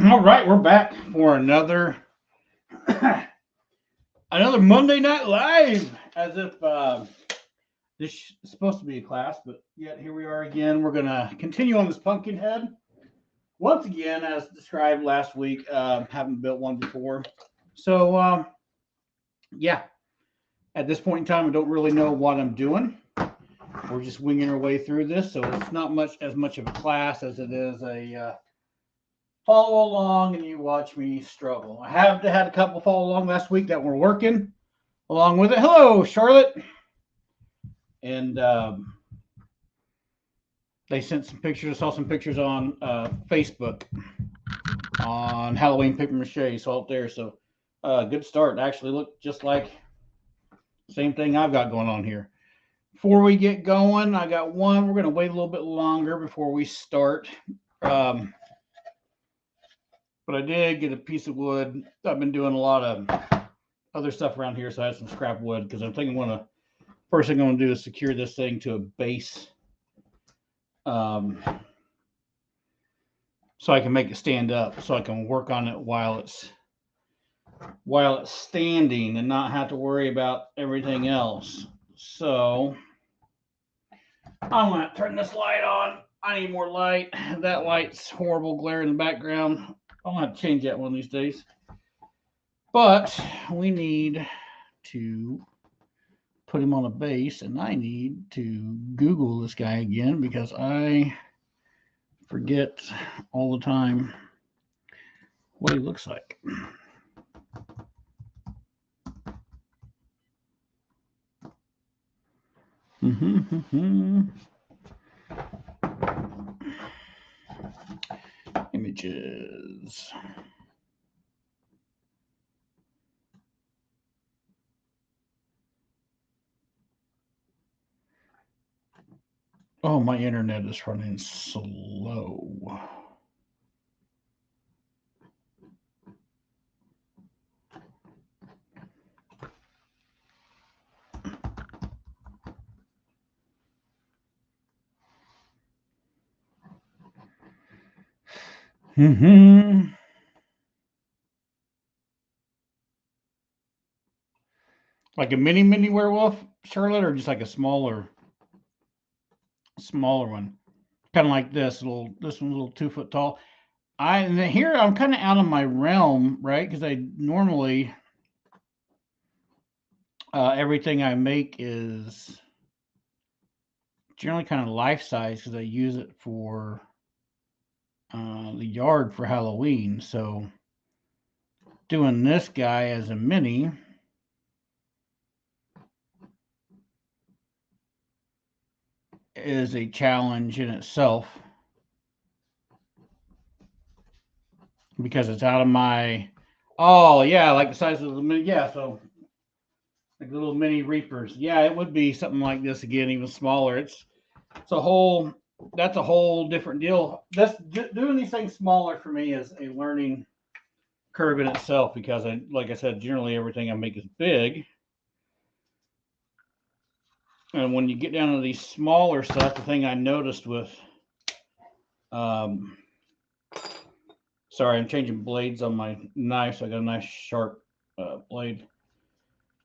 All right, we're back for another another Monday Night Live. As if this is supposed to be a class, but yet here we are again. We're gonna continue on this pumpkin head once again, as described last week. Haven't built one before, so yeah. At this point in time, I don't really know what I'm doing. We're just winging our way through this, so it's not much of a class as it is a follow along and you watch me struggle. I have had a couple follow along last week that were working along with it. Hello, Charlotte. And they sent some pictures. I saw some pictures on Facebook on Halloween paper mache. So out there. So good start. It actually looked just like the same thing I've got going on here. Before we get going, I got one. We're going to wait a little bit longer before we start. But I did get a piece of wood. I've been doing a lot of other stuff around here, so I had some scrap wood because I'm thinking first thing I'm going to do is secure this thing to a base, so I can make it stand up, so I can work on it while it's standing and not have to worry about everything else. So I'm going to turn this light on. I need more light. That light's horrible glare in the background. I'm going to have to change that one of these days. But we need to put him on a base, and I need to Google this guy again because I forget all the time what he looks like. Images. Oh, my internet is running slow. Like a mini werewolf, Charlotte, or just like a smaller one, kind of like this little. This one's a little 2 foot tall. Here I'm kind of out of my realm, right? Because I normally everything I make is generally kind of life size because I use it for the yard for Halloween. So doing this guy as a mini is a challenge in itself because it's out of my. Oh yeah, like the size of the mini. Yeah, so like little mini reapers. Yeah, it would be something like this again, even smaller. It's a whole. That's a whole different deal. Doing these things smaller for me is a learning curve in itself because like I said, generally everything I make is big. And when you get down to these smaller stuff, the thing I noticed with, sorry, I'm changing blades on my knife, so I got a nice sharp blade.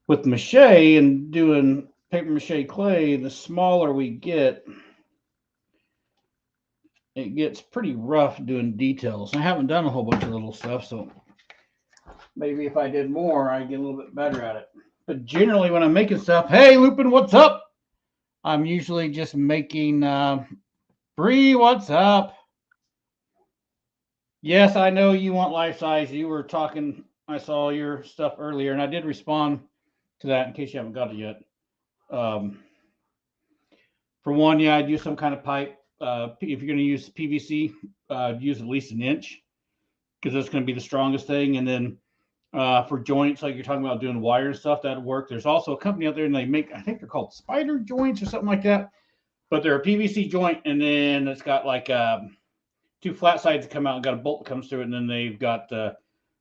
With mache and doing paper mache clay, the smaller we get, it gets pretty rough doing details. I haven't done a whole bunch of little stuff, so maybe if I did more, I'd get a little bit better at it. But generally, when I'm making stuff, hey, Lupin, what's up? I'm usually just making Bree, what's up? Yes, I know you want life size. You were talking. I saw your stuff earlier, and I did respond to that in case you haven't got it yet. For one, yeah, I'd use some kind of pipe. If you're going to use PVC, use at least an inch because that's going to be the strongest thing. And then for joints, like you're talking about doing wire and stuff, that'd work. There's also a company out there, and they make, I think they're called spider joints or something like that. But they're a PVC joint, and then it's got like two flat sides that come out and got a bolt that comes through it, and then they've got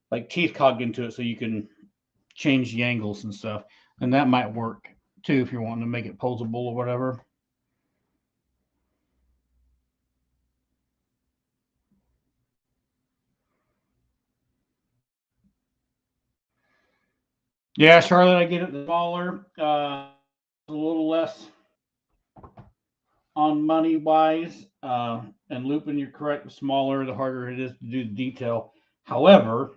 like teeth cogged into it so you can change the angles and stuff. And that might work too if you're wanting to make it posable or whatever. Yeah, Charlotte, I get it smaller, a little less on money wise. And Lupin, you're correct. The smaller, the harder it is to do the detail. However,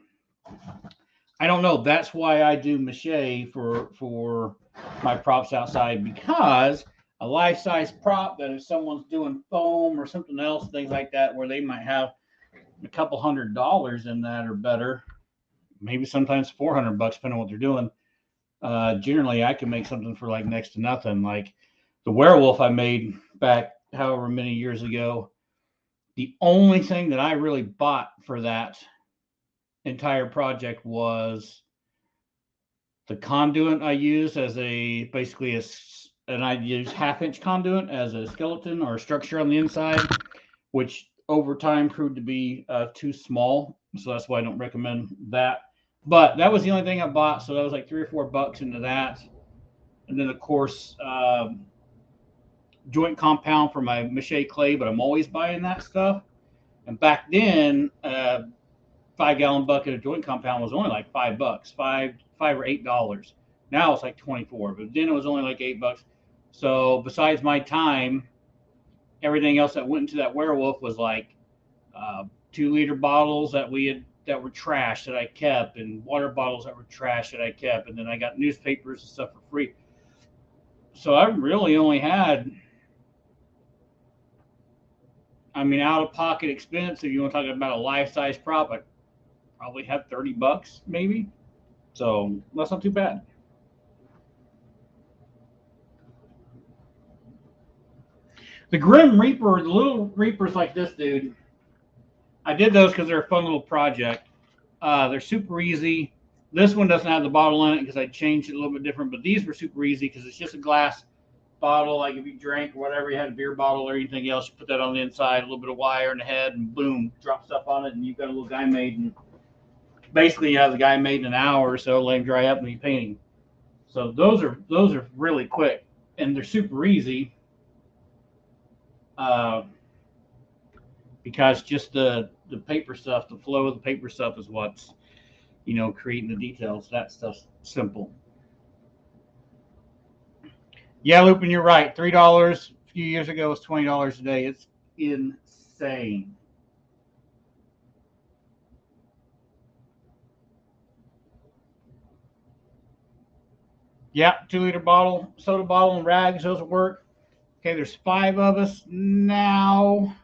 I don't know. That's why I do mache for my props outside, because a life size prop that if someone's doing foam or something else, things like that, where they might have a couple $100 in that or better, maybe sometimes $400, depending on what they're doing. Generally, I can make something for like next to nothing. Like the werewolf I made back however many years ago. The only thing that I really bought for that entire project was the conduit I used as a basically and I used 1/2 inch conduit as a skeleton or a structure on the inside, which over time proved to be too small. So that's why I don't recommend that. But that was the only thing I bought. So that was like $3 or $4 into that. And then, of course, joint compound for my mache clay, but I'm always buying that stuff. And back then, 5-gallon bucket of joint compound was only like $5, five or $8. Now it's like 24, but then it was only like $8. So besides my time, everything else that went into that werewolf was like 2-liter bottles that were trash that I kept, and water bottles that were trash that I kept, and then I got newspapers and stuff for free. So I really only had, I mean, out of pocket expense. If you want to talk about a life size prop, I probably had $30 maybe. So that's not too bad. The Grim Reaper, the little Reapers like this dude, I did those because they're a fun little project. They're super easy. This one doesn't have the bottle in it because I changed it a little bit different, but these were super easy because it's just a glass bottle. Like if you drank or whatever, you had a beer bottle or anything else, you put that on the inside, a little bit of wire in the head, and boom, drop stuff on it, and you've got a little guy made. And basically, you have the guy made in an hour or so, let him dry up, and he's painting. So those are really quick, and they're super easy. Uh, because just the paper stuff, the flow of the paper stuff is what's creating the details. That stuff's simple. Yeah, Lupin, you're right. $3 a few years ago was $20 a day. It's insane. Yeah, 2-liter bottle, soda bottle, and rags. Those will work. Okay, there's 5 of us now.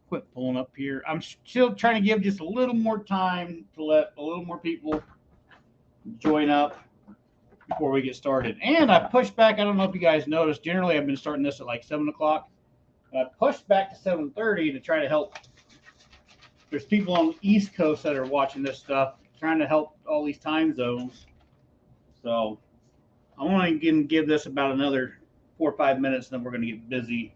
Quit pulling up here. I'm still trying to give just a little more time to let a little more people join up before we get started. And I pushed back. I don't know if you guys noticed. Generally, I've been starting this at like 7 o'clock. I pushed back to 7:30 to try to help. There's people on the East Coast that are watching this stuff, trying to help all these time zones. So I want to give this about another 4 or 5 minutes, and then we're going to get busy.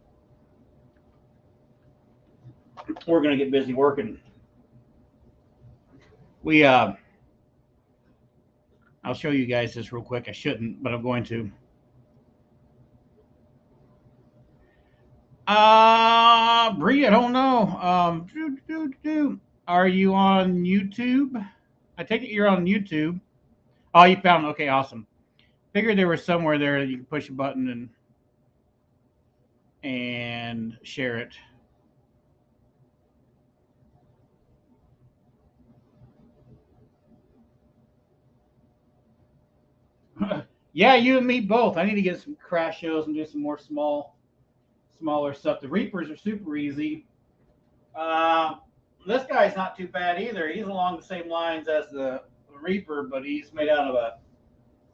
We're going to get busy working. We I'll show you guys this real quick. I shouldn't, but I'm going to. Bree, I don't know. Are you on YouTube? I take it you're on YouTube. Oh, you found it. Okay, awesome. Figured there was somewhere there that you could push a button and share it. Yeah, you and me both. I need to get some crash shows and do some more smaller stuff. The Reapers are super easy. Uh, this guy's not too bad either. He's along the same lines as the Reaper, but he's made out of a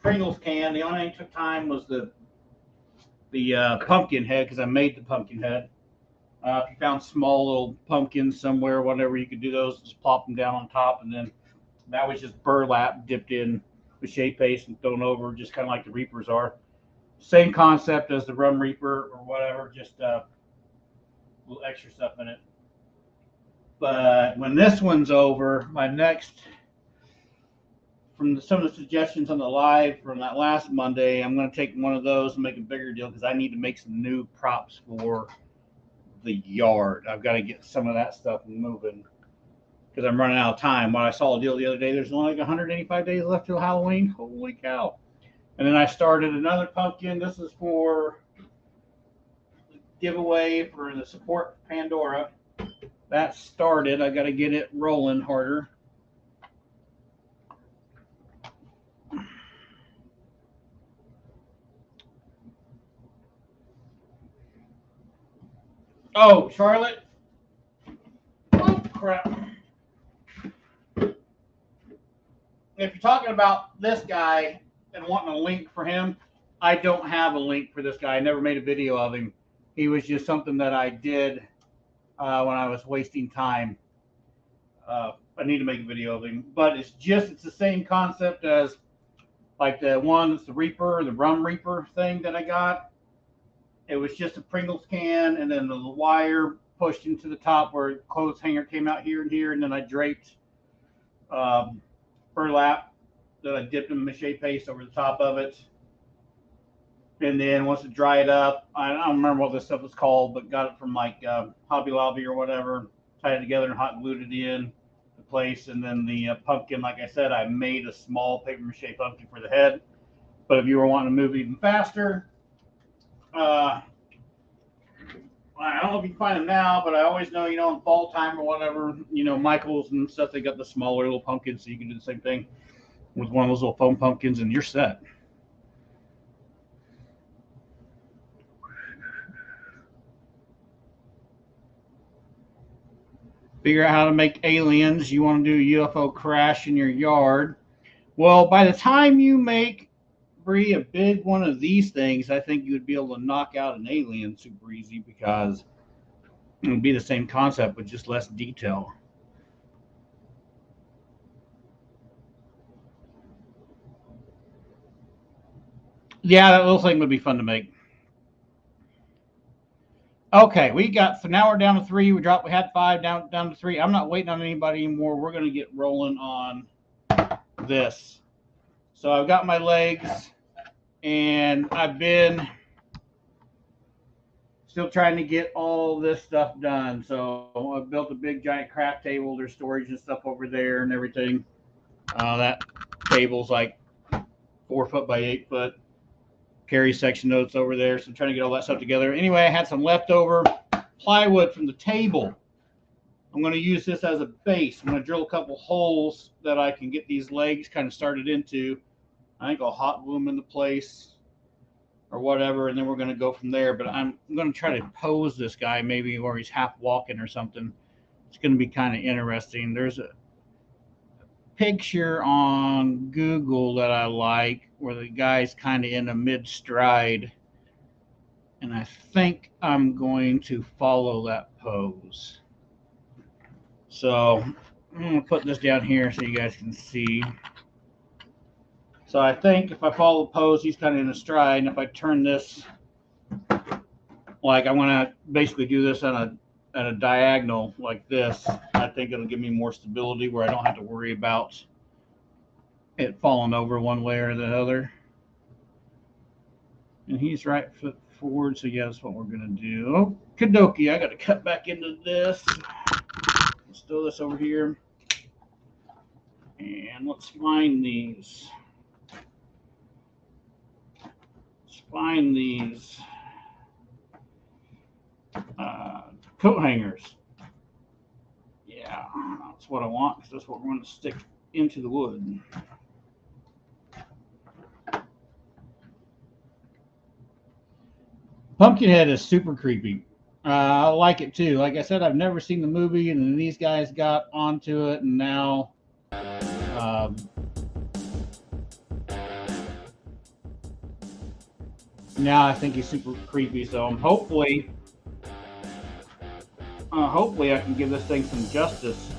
Pringles can. The only thing that took time was the pumpkin head because I made the pumpkin head. If you found small little pumpkins somewhere, whatever, you could do those. Just plop them down on top, and then that was just burlap dipped in with shea paste and thrown over, just kind of like the Reapers are. Same concept as the Rum Reaper or whatever, just a little extra stuff in it. But when this one's over, my next, from some of the suggestions on the live from that last Monday, I'm going to take one of those and make a bigger deal because I need to make some new props for the yard. I've got to get some of that stuff moving. because I'm running out of time. When I saw a deal the other day, there's only like 185 days left till Halloween. Holy cow. And then I started another pumpkin. This is for giveaway for the support Pandora. That started. I got to get it rolling harder. Oh, Charlotte. Oh, crap. If you're talking about this guy and wanting a link for him, I don't have a link for this guy. I never made a video of him. He was just something that I did when I was wasting time. I need to make a video of him, but it's the same concept as like the one that's the Reaper, the Rum Reaper thing that I got. It was just a Pringles can, and then the wire pushed into the top where the clothes hanger came out here and here, and then I draped burlap that I dipped in mache paste over the top of it. And then once it dried up, I don't remember what this stuff was called, but got it from like Hobby Lobby or whatever, tied it together and hot glued it in the place. And then the pumpkin, like I said, I made a small paper mache pumpkin for the head. But if you were wanting to move even faster, I don't know if you can find them now, but I always know, in fall time or whatever, Michael's and stuff, they got the smaller little pumpkins, so you can do the same thing with one of those little foam pumpkins, and you're set. Figure out how to make aliens. You want to do a UFO crash in your yard. Well, by the time you make a big one of these things, I think you would be able to knock out an alien super easy, because it would be the same concept with just less detail. Yeah, that little thing would be fun to make. Okay, so now we're down to 3. We had 5 down to 3. I'm not waiting on anybody anymore. We're going to get rolling on this. So I've got my legs, and I've been still trying to get all this stuff done. So I've built a big giant craft table. There's storage and stuff over there and everything. That table's like 4 foot by 8 foot. Carry section notes over there. So I'm trying to get all that stuff together. Anyway, I had some leftover plywood from the table. I'm going to use this as a base. I'm going to drill a couple holes that I can get these legs kind of started into. I think I'll hot glue them into place or whatever, and then we're going to go from there. But I'm going to try to pose this guy maybe where he's half walking or something. It's going to be kind of interesting. There's a picture on Google that I like where the guy's kind of in a mid-stride, and I think I'm going to follow that pose. So I'm going to put this down here so you guys can see. So I think if I follow the pose, he's kind of in a stride, and if I turn this, like I want to basically do this on a diagonal like this, I think it'll give me more stability where I don't have to worry about it falling over one way or the other. And he's right foot forward, so yeah, that's what we're going to do. Oh, Kadoki, I got to cut back into this. Let's throw this over here. And let's find these. Coat hangers. Yeah, that's what I want, because that's what we're going to stick into the wood. Pumpkinhead is super creepy. I like it too. Like I said, I've never seen the movie, and then these guys got onto it, and now I think he's super creepy. So I'm hopefully I can give this thing some justice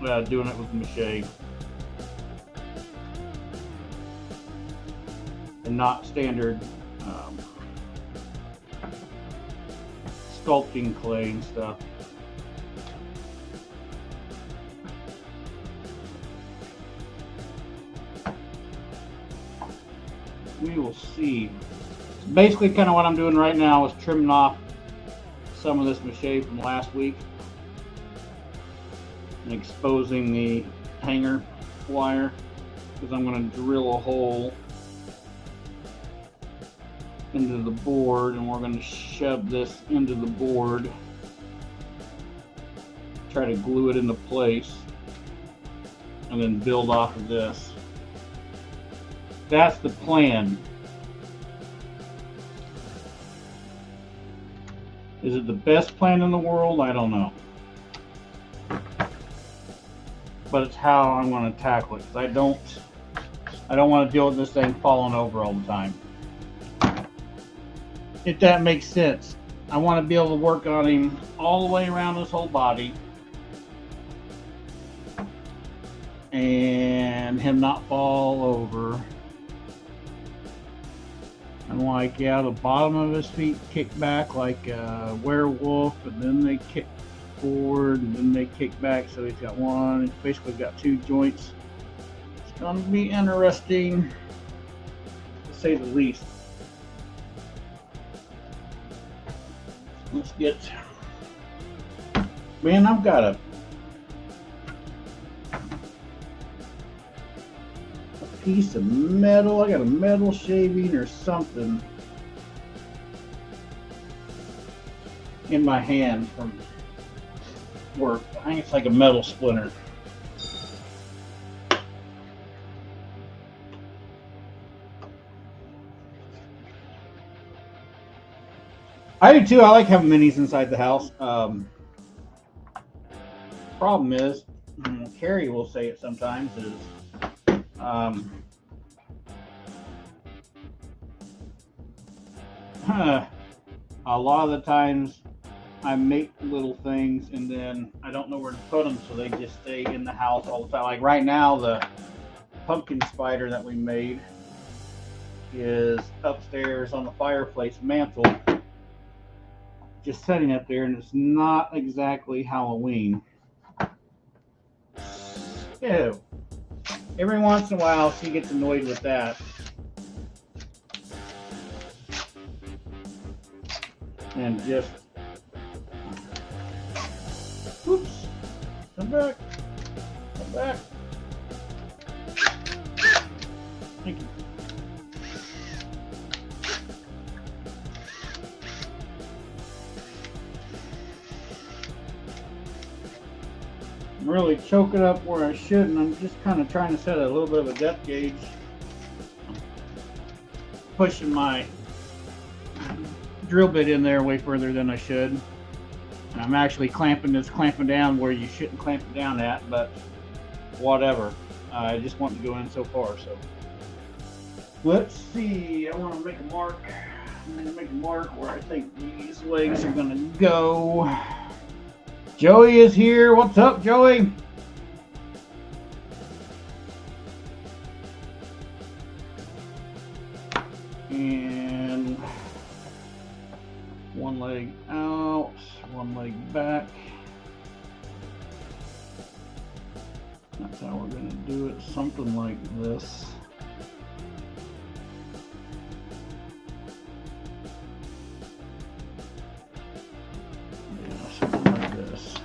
doing it with mache and not standard sculpting clay and stuff. We will see. Basically, kind of what I'm doing right now is trimming off some of this mache from last week. and exposing the hanger wire, because I'm going to drill a hole into the board, and we're going to shove this into the board, try to glue it into place, and then build off of this. That's the plan. Is it the best plan in the world? I don't know. But it's how I'm going to tackle it. I don't want to deal with this thing falling over all the time. If that makes sense. I want to be able to work on him all the way around his whole body, and him not fall over. And like, yeah, the bottom of his feet kick back like a werewolf, and then they kick forward, and then they kick back. So he's got one, he's basically got two joints. It's going to be interesting, to say the least. Let's get, man, I've got a piece of metal. I got a metal shaving or something in my hand from work. I think it's like a metal splinter. I do too. I like having minis inside the house. Problem is, Carrie will say it sometimes, is a lot of the times I make little things and then I don't know where to put them, so they just stay in the house all the time. Like right now, the pumpkin spider that we made is upstairs on the fireplace mantle, just sitting up there, and it's not exactly Halloween. Ew. Every once in a while, she gets annoyed with that. And just, oops, come back, come back. Thank you. I'm really choking up where I shouldn't. I'm just kind of trying to set a little bit of a depth gauge. Pushing my drill bit in there way further than I should. And I'm actually clamping down where you shouldn't clamp it down at, but whatever. I just want to go in so far. So let's see. I want to make a mark. I'm going to make a mark where I think these legs are going to go. Joey is here. What's up, Joey? And one leg out, one leg back. That's how we're going to do it. Something like this. Yeah, something like this.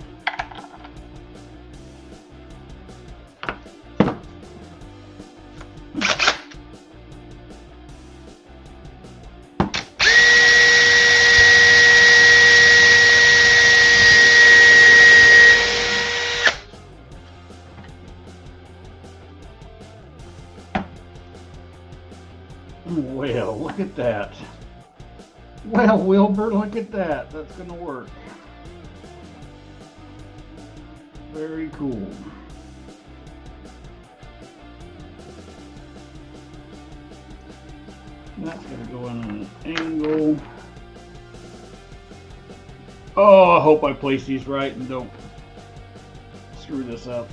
Well, look at that. Well, Wilbur, look at that. That's going to work. Very cool. That's going to go in an angle. Oh, I hope I place these right and don't screw this up.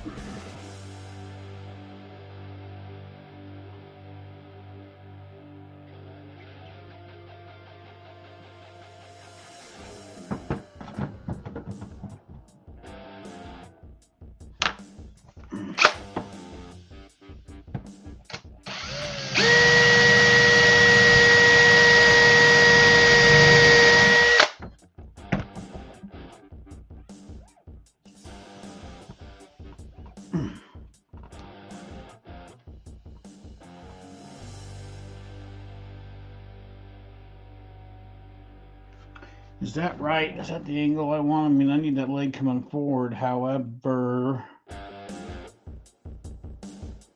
Is that right? Is that the angle I want? I mean, I need that leg coming forward. However,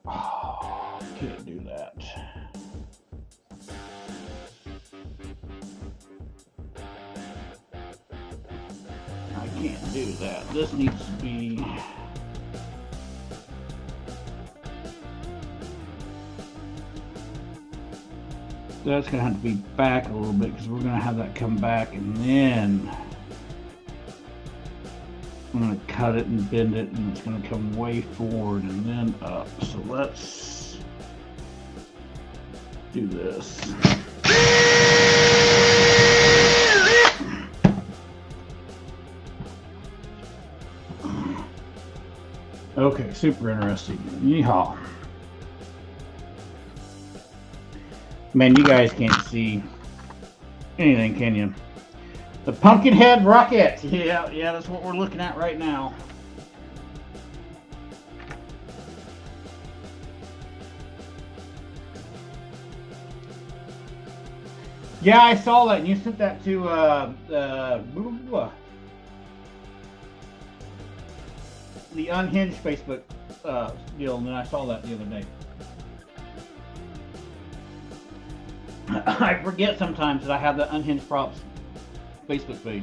oh, can't do that. I can't do that. This needs to be. That's going to have to be back a little bit because we're going to have that come back, and then I'm going to cut it and bend it, and it's going to come way forward and then up. So let's do this. Okay, super interesting. Yeehaw. Man, you guys can't see anything, can you? The Pumpkinhead rocket. Yeah, that's what we're looking at right now. Yeah, I saw that, and you sent that to the Unhinged Facebook deal, and then I saw that the other day. I forget sometimes that I have the Unhinged Props Facebook page.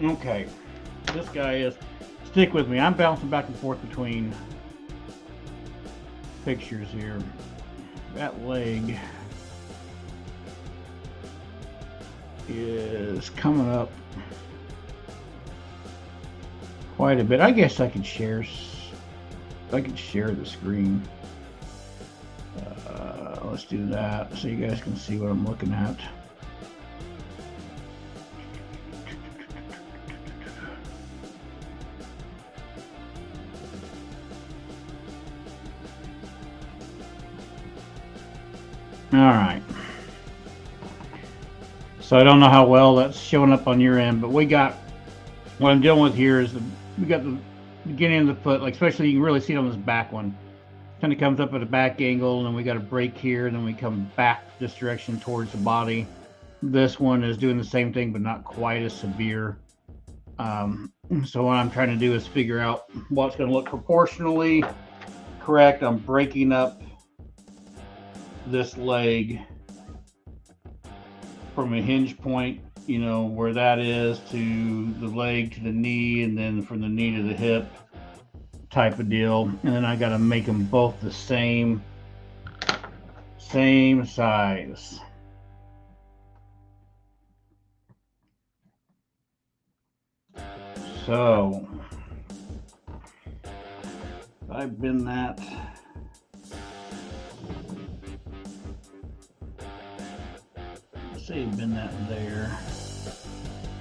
Okay, this guy is, stick with me, I'm bouncing back and forth between pictures here. That leg is coming up quite a bit. I guess I could share the screen. Let's do that so you guys can see what I'm looking at. All right. So I don't know how well that's showing up on your end, but we got, what I'm dealing with here is we got the beginning of the foot, like especially you can really see it on this back one. Kind of comes up at a back angle, and then we got a break here, and then we come back this direction towards the body. This one is doing the same thing, but not quite as severe. So what I'm trying to do is figure out what's going to look proportionally correct. I'm breaking up this leg from a hinge point, you know, where that is, to the leg to the knee, and then from the knee to the hip type of deal. And then I got to make them both the same size. So I bend that. Say bend that there.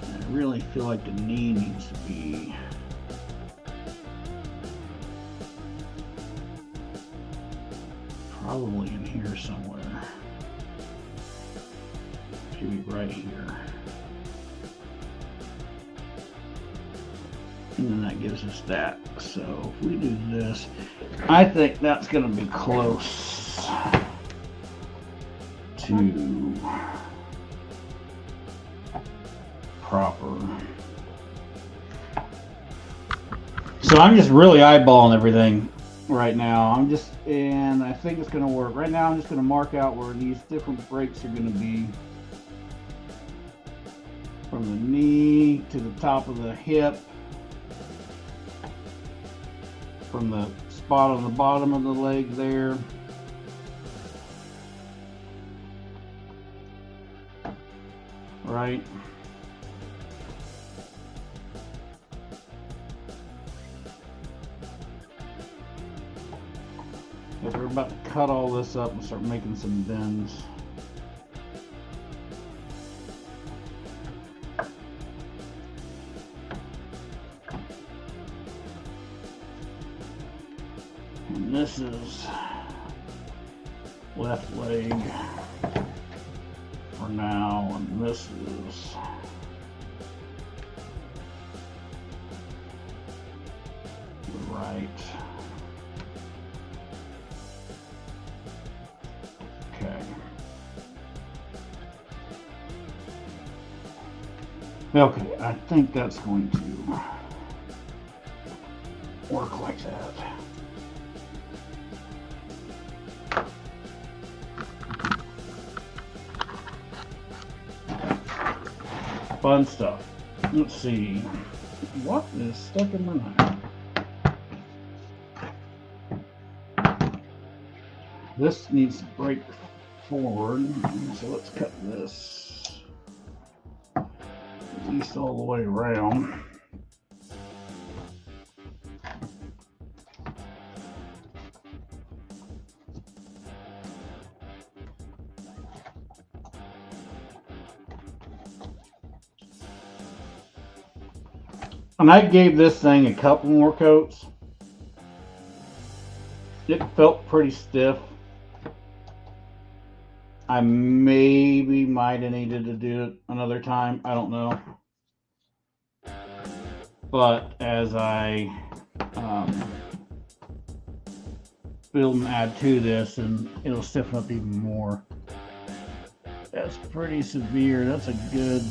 And I really feel like the knee needs to be probably in here somewhere. Should be right here. And then that gives us that. So if we do this, I think that's going to be close to proper. So I'm just really eyeballing everything right now. And I think it's going to work. Right now I'm just going to mark out where these different breaks are going to be. From the knee to the top of the hip. From the spot on the bottom of the leg there. Right. If we're about to cut all this up and start making some bends. And this is left leg for now, and this is right. Okay. Okay, I think that's going to work like that. Fun stuff. Let's see. What is stuck in my knife? This needs to break forward, so let's cut this at least all the way around. And I gave this thing a couple more coats. It felt pretty stiff. I maybe might have needed to do it another time. I don't know. But as I build and add to this, and it'll stiffen up even more. That's pretty severe. That's a good,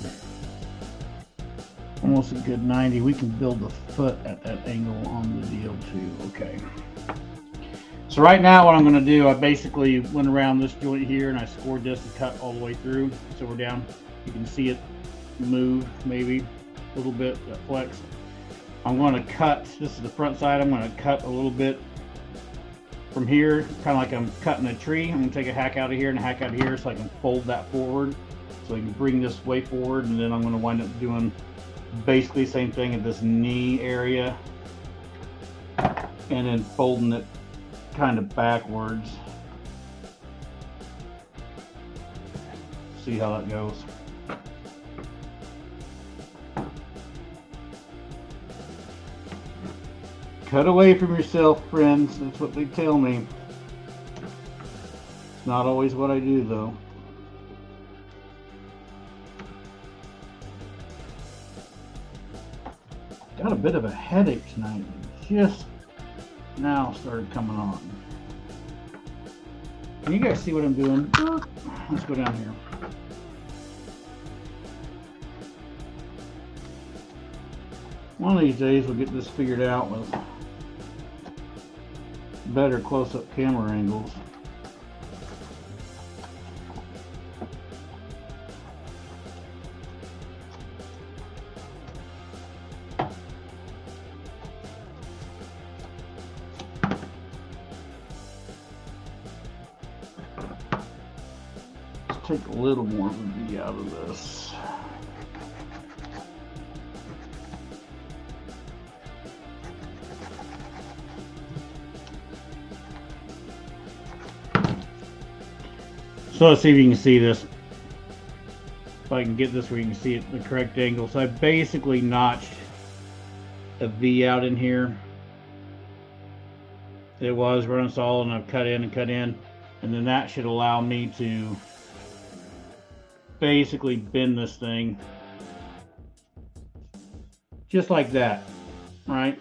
almost a good 90. We can build a foot at that angle on the deal too. Okay. So right now what I'm going to do, I basically went around this joint here and I scored this and cut all the way through. So we're down. You can see it move maybe a little bit, that flex. I'm going to cut, this is the front side, I'm going to cut a little bit from here, kind of like I'm cutting a tree. I'm going to take a hack out of here and a hack out of here so I can fold that forward. So I can bring this way forward, and then I'm going to wind up doing basically the same thing at this knee area. And then folding it kind of backwards. See how that goes. Cut away from yourself, friends. That's what they tell me. It's not always what I do, though. Got a bit of a headache tonight. Just now started coming on. Can you guys see what I'm doing? Let's go down here. One of these days we'll get this figured out with better close-up camera angles. Let's take a little more of a V out of this. So let's see if you can see this. If I can get this where you can see it the correct angle. So I basically notched a V out in here. It was running solid, and I've cut in and cut in. And then that should allow me to basically bend this thing just like that, right?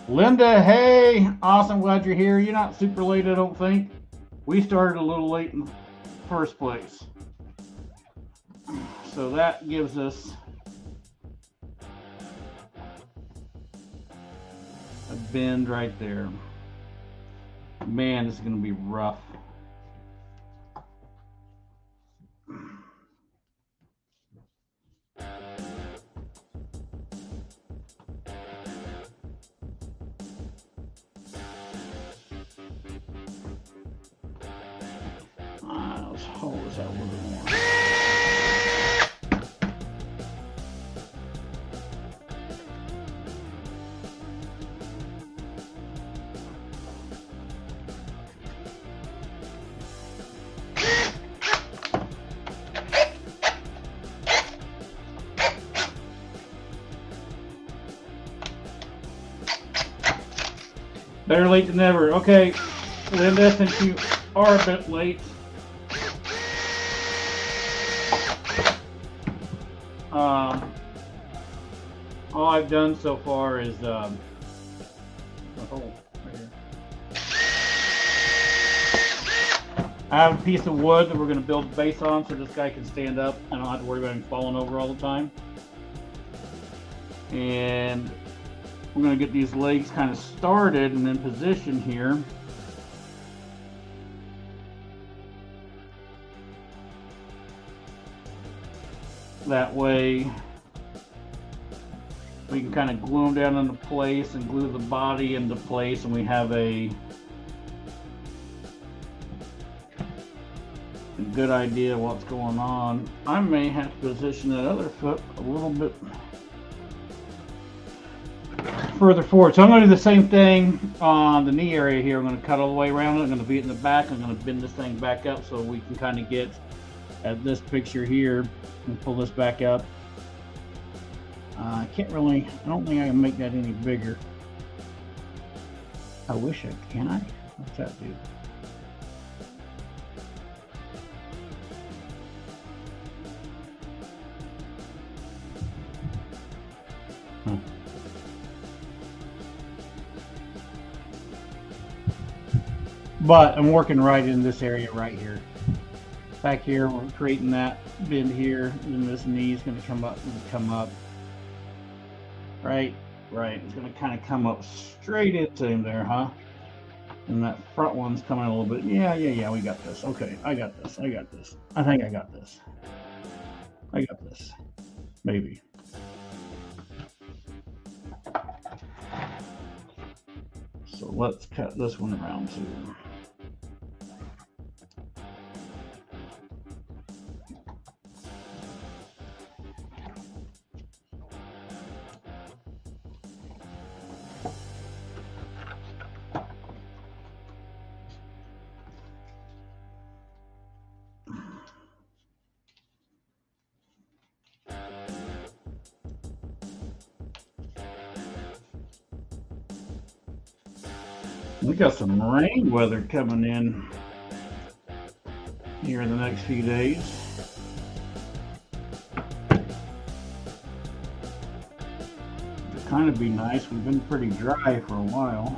Linda, hey, awesome, glad you're here. You're not super late, I don't think. We started a little late in the first place. So that gives us a bend right there. Man, this is going to be rough. Let's hold this out a little bit more. Better late than never. Okay, Linda, since you are a bit late, all I've done so far is a hole right here. I have a piece of wood that we're going to build a base on so this guy can stand up. I don't have to worry about him falling over all the time. And we're going to get these legs kind of started and in position here. That way we can kind of glue them down into place and glue the body into place, and we have a good idea of what's going on. I may have to position that other foot a little bit further forward. So I'm going to do the same thing on the knee area here. I'm going to cut all the way around it. I'm going to beat it in the back. I'm going to bend this thing back up so we can kind of get at this picture here and pull this back up. I can't really, I don't think I can make that any bigger. I wish I can. I? What's that do? But I'm working right in this area right here. Back here, we're creating that bend here, and this knee is going to come up and come up. Right. It's going to kind of come up straight into him there, huh? And that front one's coming a little bit. Yeah, we got this. Okay, I got this. I think I got this. Maybe. So let's cut this one around too. We got some rain weather coming in here in the next few days. It'd kind of be nice. We've been pretty dry for a while.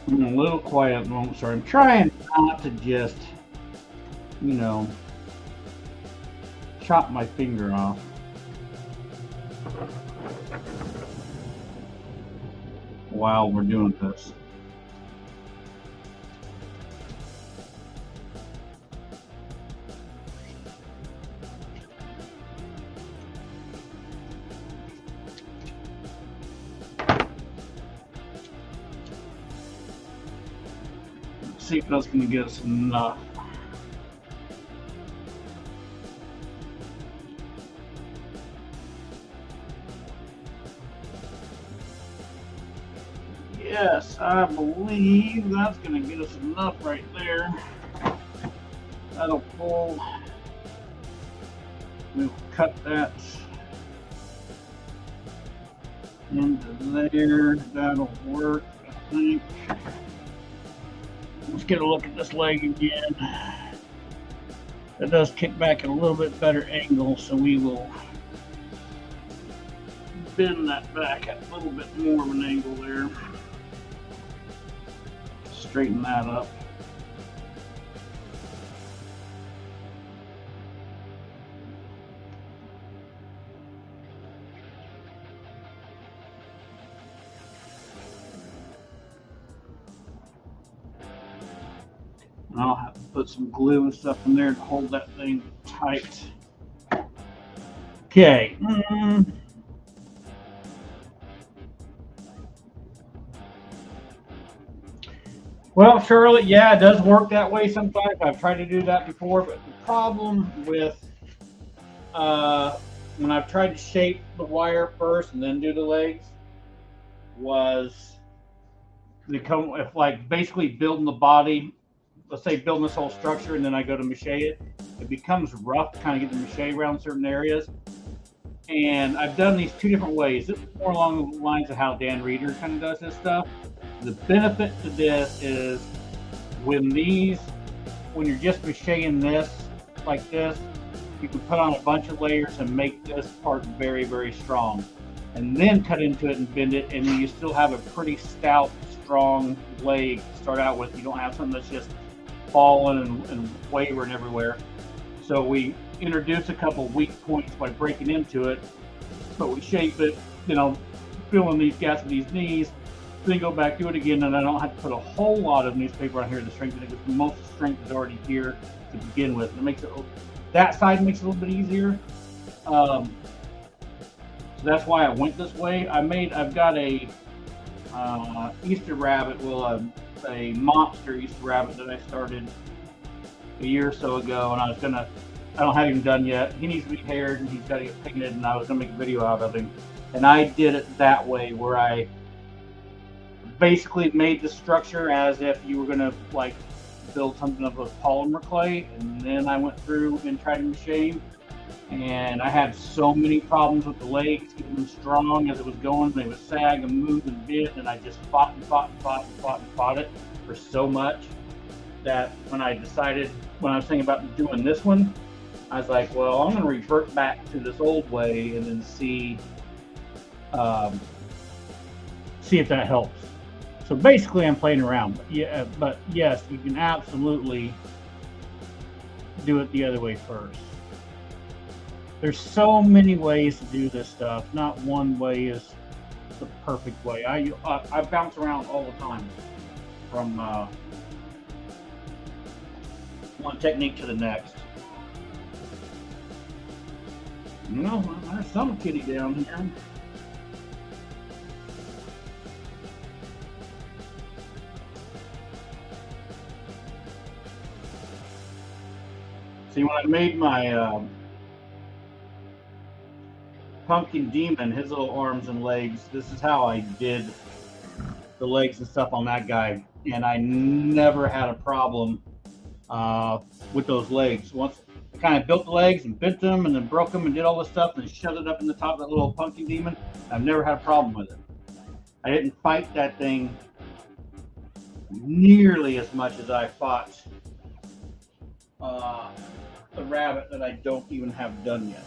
I'm a little quiet at the moment, so I'm trying not to just, you know, chop my finger off. While we're doing this. See if that's going to get us enough. Yes, I believe that's going to get us enough right there. That'll pull. We'll cut that into there. That'll work, I think. Let's get a look at this leg again. It does kick back at a little bit better angle, so we will bend that back at a little bit more of an angle there. Straighten that up. I'll have to put some glue and stuff in there to hold that thing tight. Okay. Well, Charlotte, yeah, it does work that way sometimes. I've tried to do that before, but the problem with uh, when I've tried to shape the wire first and then do the legs was they come if like basically building the body. Let's say building this whole structure, and then I go to mache it. It becomes rough to kind of get the mache around certain areas. And I've done these two different ways. This is more along the lines of how Dan Reeder kind of does this stuff. The benefit to this is when you're just machining this like this, you can put on a bunch of layers and make this part very, very strong. And then cut into it and bend it, and then you still have a pretty stout, strong leg to start out with. You don't have something that's just falling and wavering everywhere. So we introduce a couple weak points by breaking into it, but we shape it, filling these gaps with these knees, then go back, do it again, and I don't have to put a whole lot of newspaper on here to strengthen it because most of the strength is already here to begin with. It makes it, that side makes it a little bit easier. So that's why I went this way. I've got a Easter rabbit, a monster Easter rabbit that I started a year or so ago, and I don't have him done yet. He needs to be haired and he's got to get painted, and I was gonna make a video out of him. And I did it that way, where I basically made the structure as if you were gonna like build something up with polymer clay, and then I went through and tried to machine. And I had so many problems with the legs, getting them strong as it was going. They would sag and move and bend, and I just fought it for so much that when I was thinking about doing this one, I was like, well, I'm going to revert back to this old way and then see if that helps. So basically, I'm playing around. But yes, you can absolutely do it the other way first. There's so many ways to do this stuff. Not one way is the perfect way. I bounce around all the time from one technique to the next. There's some kitty down here. See, when I made my Pumpkin Demon, his little arms and legs, this is how I did the legs and stuff on that guy, and I never had a problem with those legs. Once I kind of built the legs and bent them and then broke them and did all this stuff and shoved it up in the top of that little Pumpkin Demon, I've never had a problem with it. I didn't fight that thing nearly as much as I fought the rabbit that I don't even have done yet.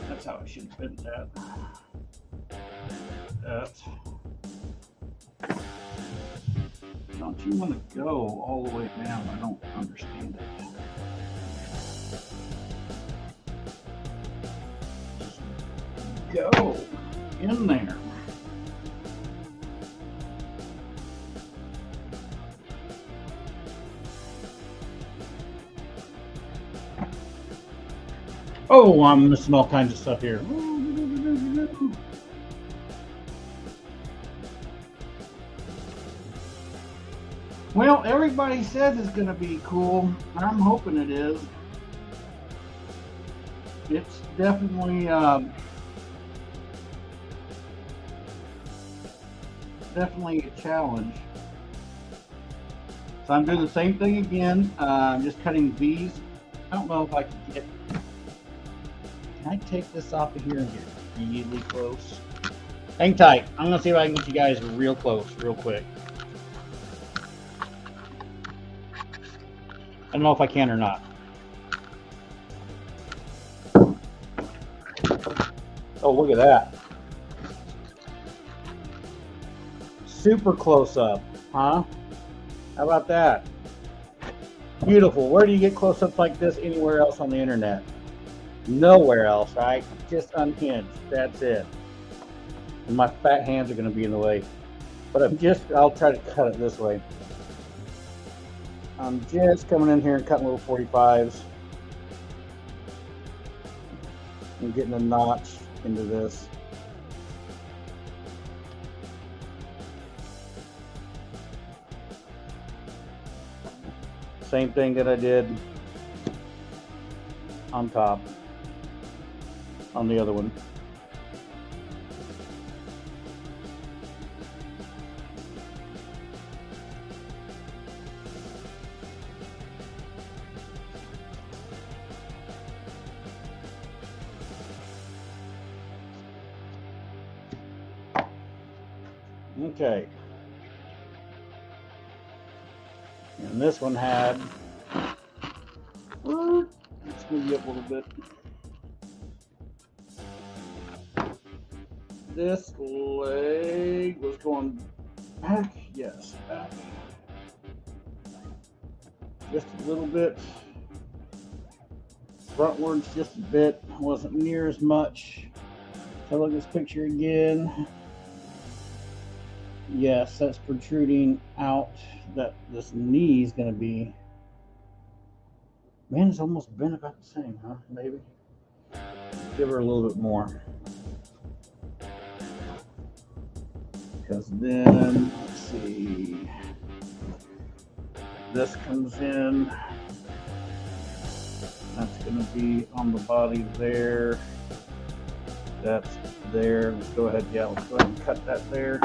That's how I should bend that. Don't you want to go all the way down? I don't understand it. Just go in there. Oh, I'm missing all kinds of stuff here. Well, everybody says it's going to be cool. I'm hoping it is. It's definitely a challenge. So I'm doing the same thing again. I'm just cutting these. I don't know if I can get. Can I take this off of here and get really close? Hang tight. I'm gonna see if I can get you guys real close, real quick. I don't know if I can or not. Oh, look at that. Super close up, huh? How about that? Beautiful. Where do you get close-ups like this anywhere else on the internet? Nowhere else, right? Just unhinged. That's it. And my fat hands are going to be in the way. But I'll try to cut it this way. I'm just coming in here and cutting little 45s. and getting a notch into this. Same thing that I did on top on the other one. Okay. And this one had, let's move you up a little bit. This leg was going back, yes, back. Just a little bit. Frontwards just a bit, wasn't near as much. So look at this picture again. Yes, that's protruding out. That this knee is going to be, man, it's almost been about the same, huh? Maybe. Give her a little bit more. Because then, let's see, this comes in. That's going to be on the body there. That's there. Let's go ahead, yeah, let's go ahead and cut that there.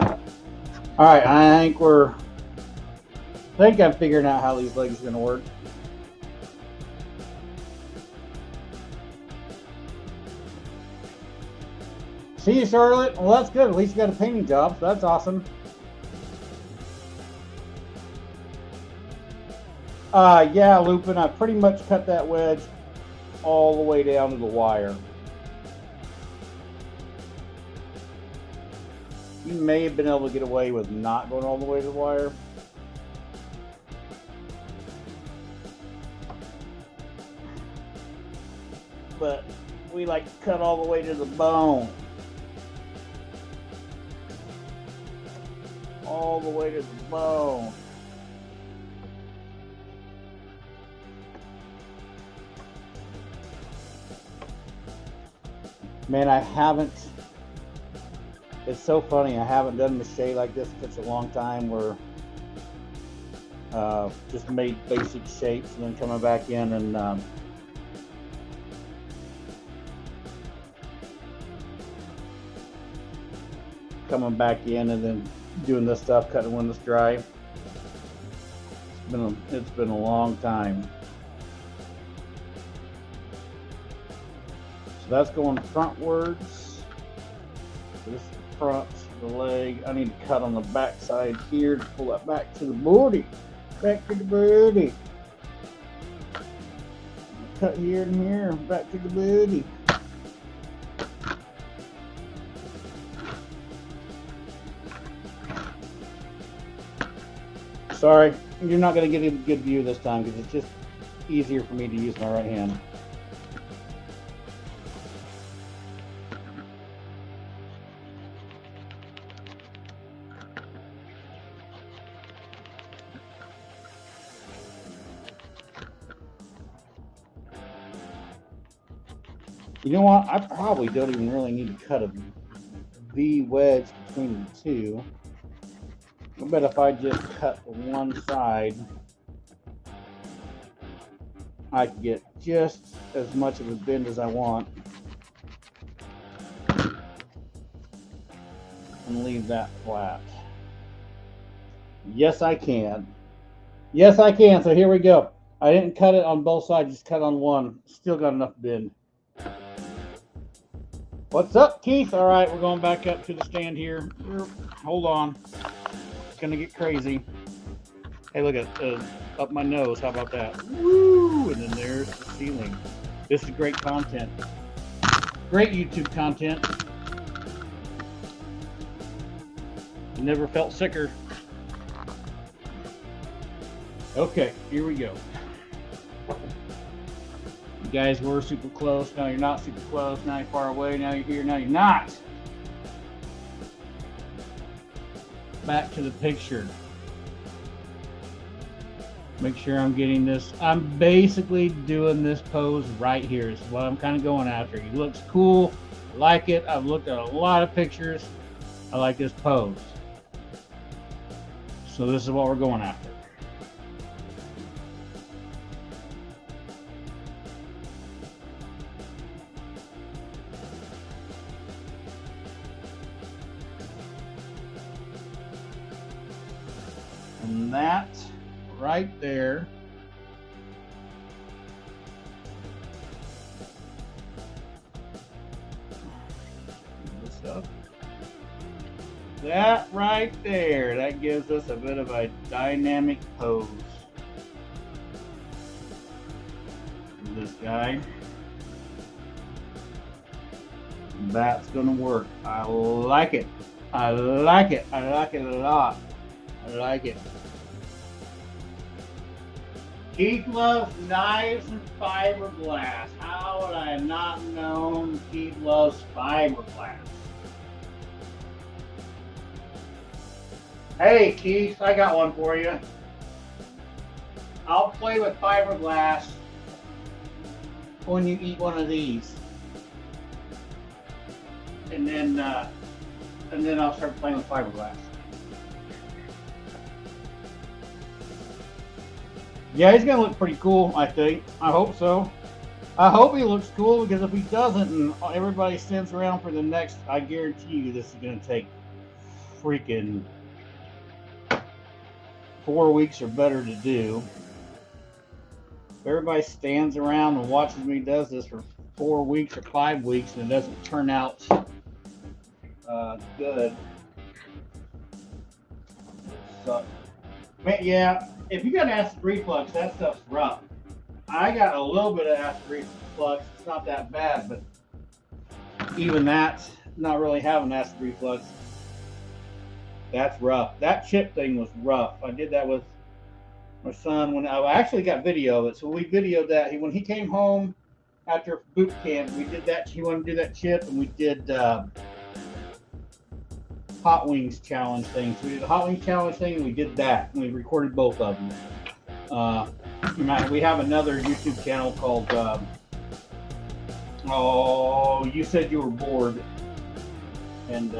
All right, I think I'm figuring out how these legs are going to work. See you, Charlotte. Well, that's good. At least you got a painting job, so that's awesome. Yeah, Lupin, I pretty much cut that wedge all the way down to the wire. You may have been able to get away with not going all the way to the wire. But we like to cut all the way to the bone. All the way to the bone. Man, I haven't. It's so funny. I haven't done mache like this in such a long time. Where just made basic shapes and then coming back in and coming back in and then doing this stuff, cutting when it's dry. It's been a long time. So that's going frontwards. This is the front, the leg. I need to cut on the back side here to pull that back to the booty. Back to the booty. Cut here and here, back to the booty. Sorry, you're not going to get a good view this time because it's just easier for me to use my right hand. You know what? I probably don't even really need to cut a V wedge between the two. I bet if I just cut one side, I can get just as much of a bend as I want and leave that flat. Yes, I can. Yes, I can. So here we go. I didn't cut it on both sides, just cut on one. Still got enough bend. What's up, Keith? All right, we're going back up to the stand here. Hold on. It's going to get crazy. Hey, look at up my nose. How about that? Woo! And then there's the ceiling. This is great content. Great YouTube content. Never felt sicker. Okay, here we go. You guys were super close. Now you're not super close. Now you're far away. Now you're here. Now you're not. Back to the picture. Make sure I'm getting this. I'm basically doing this pose right here. This is what I'm kind of going after. He looks cool. I like it. I've looked at a lot of pictures. I like this pose. So this is what we're going after. And that right there this up. That right there, that gives us a bit of a dynamic pose. This guy. That's gonna work. I like it. I like it. I like it a lot. I like it. Keith loves knives and fiberglass. How would I have not known Keith loves fiberglass? Hey Keith, I got one for you. I'll play with fiberglass when you eat one of these. And then I'll start playing with fiberglass. Yeah, he's gonna look pretty cool, I think. I hope so. I hope he looks cool, because if he doesn't and everybody stands around for the next, I guarantee you this is gonna take freaking 4 weeks or better to do. If everybody stands around and watches me does this for 4 weeks or 5 weeks and it doesn't turn out good, so, man, yeah. If you got acid reflux, that stuff's rough. I got a little bit of acid reflux. It's not that bad, but even that's not really having acid reflux. That's rough. That chip thing was rough. I did that with my son when I actually got video of it. So we videoed that. When he came home after boot camp, we did that. He wanted to do that chip, and we did Hot Wings challenge thing. So we did the Hot Wings challenge thing, and we did that. And we recorded both of them. We have another YouTube channel called Oh, You Said You Were Bored, and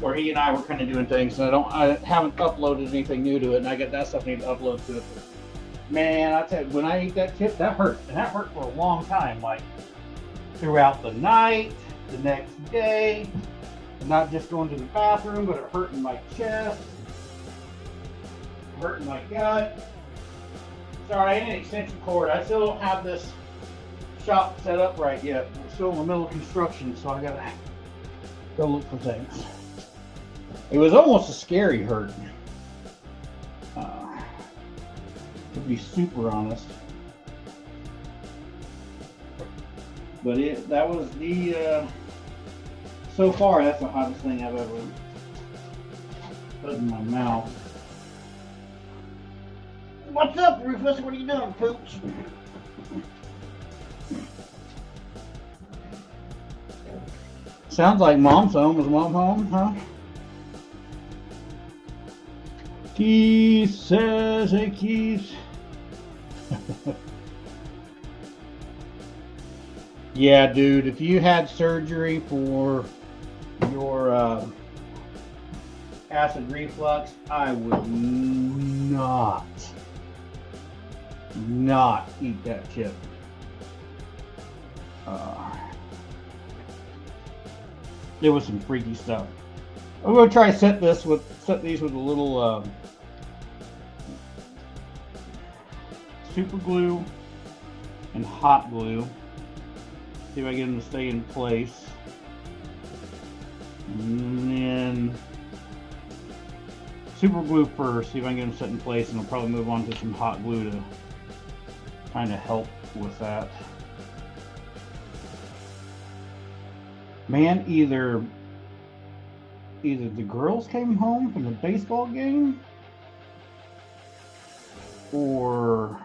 where he and I were kind of doing things. And I haven't uploaded anything new to it, and I got that stuff I need to upload to it. But man, I tell you, when I ate that chip, that hurt, and that hurt for a long time. Like throughout the night, the next day. Not just going to the bathroom, but it hurt in my chest, hurt in my gut. Sorry, I need an extension cord. I still don't have this shop set up right yet. We're still in the middle of construction, so I gotta go look for things. It was almost a scary hurt. To be super honest. But that was the so far, that's the hottest thing I've ever put in my mouth. What's up, Rufus? What are you doing, Pooch? Sounds like Mom's home. Was Mom home, huh? Keith says, hey, Keith. Yeah, dude, if you had surgery for your acid reflux, I would not eat that chip. It was some freaky stuff. I'm gonna try to set these with a little super glue and hot glue. See if I get them to stay in place. And then super glue first, see if I can get them set in place, and I'll probably move on to some hot glue to kind of help with that. Man, either the girls came home from the baseball game, or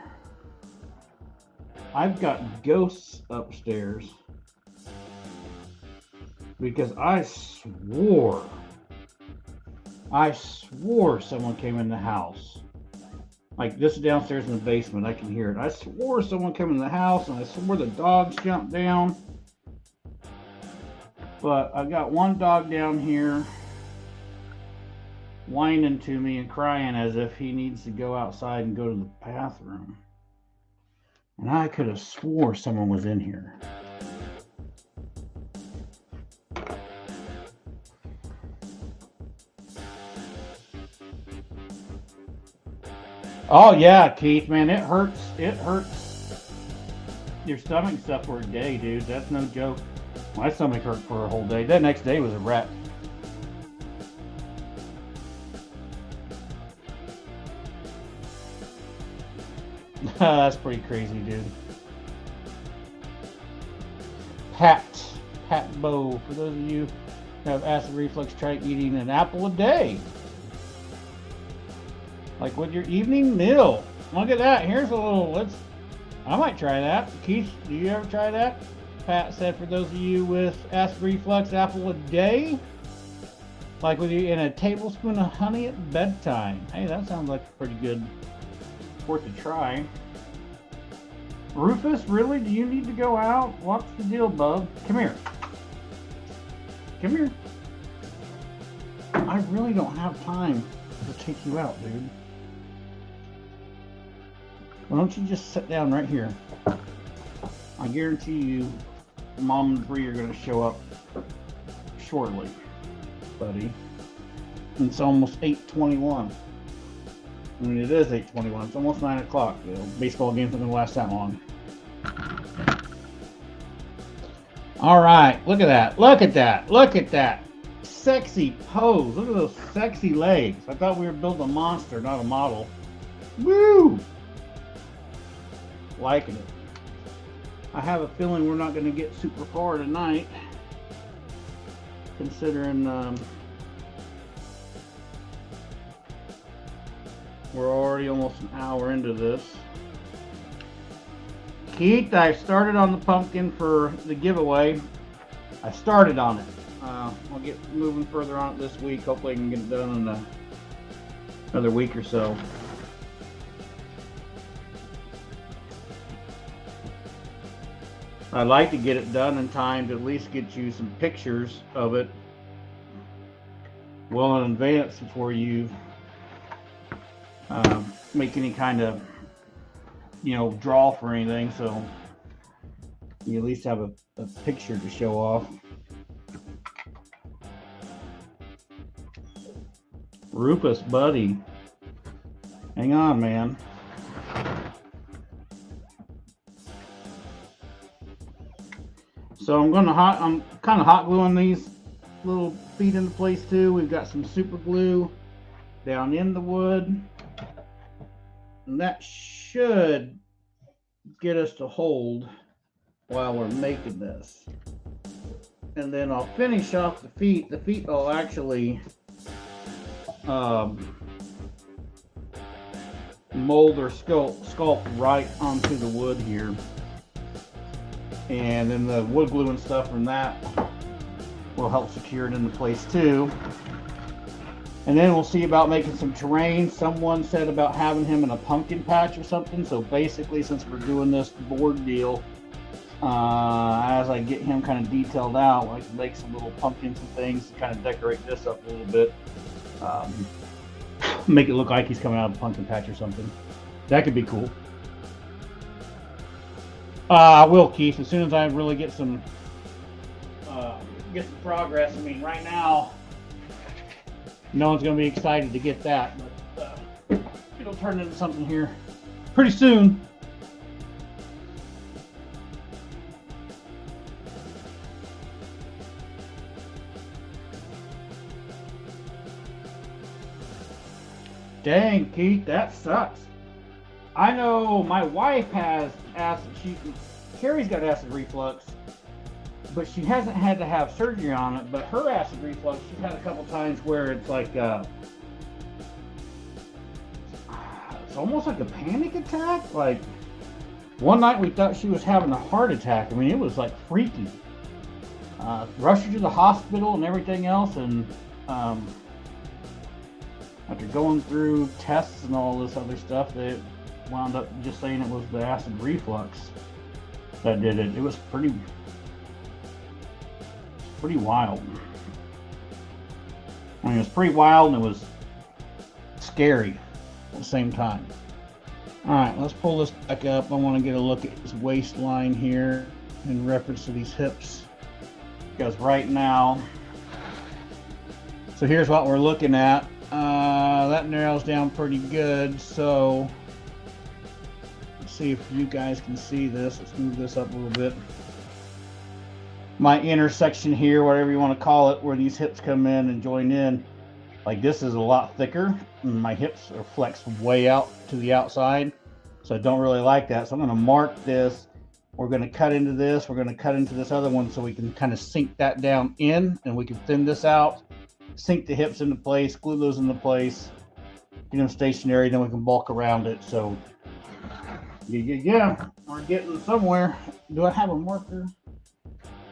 I've got ghosts upstairs, because I swore someone came in the house Like this is downstairs in the basement. I can hear it. I swore someone came in the house, and I swore the dogs jumped down. But I got one dog down here whining to me and crying as if he needs to go outside and go to the bathroom. And I could have swore someone was in here. Oh yeah, Keith, man, it hurts. It hurts your stomach and stuff for a day, dude. That's no joke. My stomach hurt for a whole day. That next day was a wreck. That's pretty crazy, dude. Pat Bow. For those of you who have acid reflux, try eating an apple a day. Like with your evening meal. Look at that. Here's a little, I might try that. Keith, do you ever try that? Pat said for those of you with acid reflux, apple a day. Like with you in a tablespoon of honey at bedtime. Hey, that sounds like pretty good. Worth a try. Rufus, really? Do you need to go out? What's the deal, bub? Come here. Come here. I really don't have time to take you out, dude. Why don't you just sit down right here? I guarantee you, Mom and Bree are going to show up shortly, buddy. It's almost 8:21. I mean, it is 8:21. It's almost 9 o'clock. You know, baseball games aren't going to last that long. All right, look at that. Look at that. Look at that. Sexy pose. Look at those sexy legs. I thought we were building a monster, not a model. Woo! Liking it. I have a feeling we're not going to get super far tonight, considering we're already almost an hour into this. Keith, I started on the pumpkin for the giveaway. I started on it. I'll get moving further on it this week. Hopefully I can get it done in another week or so. I'd like to get it done in time to at least get you some pictures of it well in advance before you make any kind of, draw for anything, so you at least have a picture to show off. Rufus, buddy. Hang on, man. So I'm kind of hot gluing these little feet into place too. We've got some super glue down in the wood, and that should get us to hold while we're making this. And then I'll finish off the feet. The feet will actually mold or sculpt right onto the wood here. And then the wood glue and stuff from that will help secure it into place too. And then we'll see about making some terrain. Someone said about having him in a pumpkin patch or something. So basically, since we're doing this board deal, as I get him kind of detailed out, I can make some little pumpkins and things to kind of decorate this up a little bit. Make it look like he's coming out of a pumpkin patch or something. That could be cool. I will, Keith, as soon as I really get some progress. I mean, right now, no one's going to be excited to get that, but it'll turn into something here pretty soon. Dang, Keith, that sucks. I know my wife has acid. Carrie's got acid reflux, but she hasn't had to have surgery on it. But her acid reflux, she's had a couple times where it's like it's almost like a panic attack. Like one night we thought she was having a heart attack. I mean, it was like freaky. Rushed her to the hospital and everything else, and After going through tests and all this other stuff, they wound up just saying it was the acid reflux that did it. It was pretty wild. I mean, it was pretty wild and it was scary at the same time. All right, let's pull this back up. I want to get a look at his waistline here in reference to these hips, because right now, so here's what we're looking at. That narrows down pretty good. So let's see if you guys can see this. Let's move this up a little bit. My intersection here, whatever you want to call it, where these hips come in and join in, like this is a lot thicker, and my hips are flexed way out to the outside, so I don't really like that. So I'm going to mark this. We're going to cut into this. We're going to cut into this other one so we can kind of sink that down in, and we can thin this out, sink the hips into place, glue those into place, get them stationary, then we can bulk around it. So yeah, we're getting somewhere. Do I have a marker?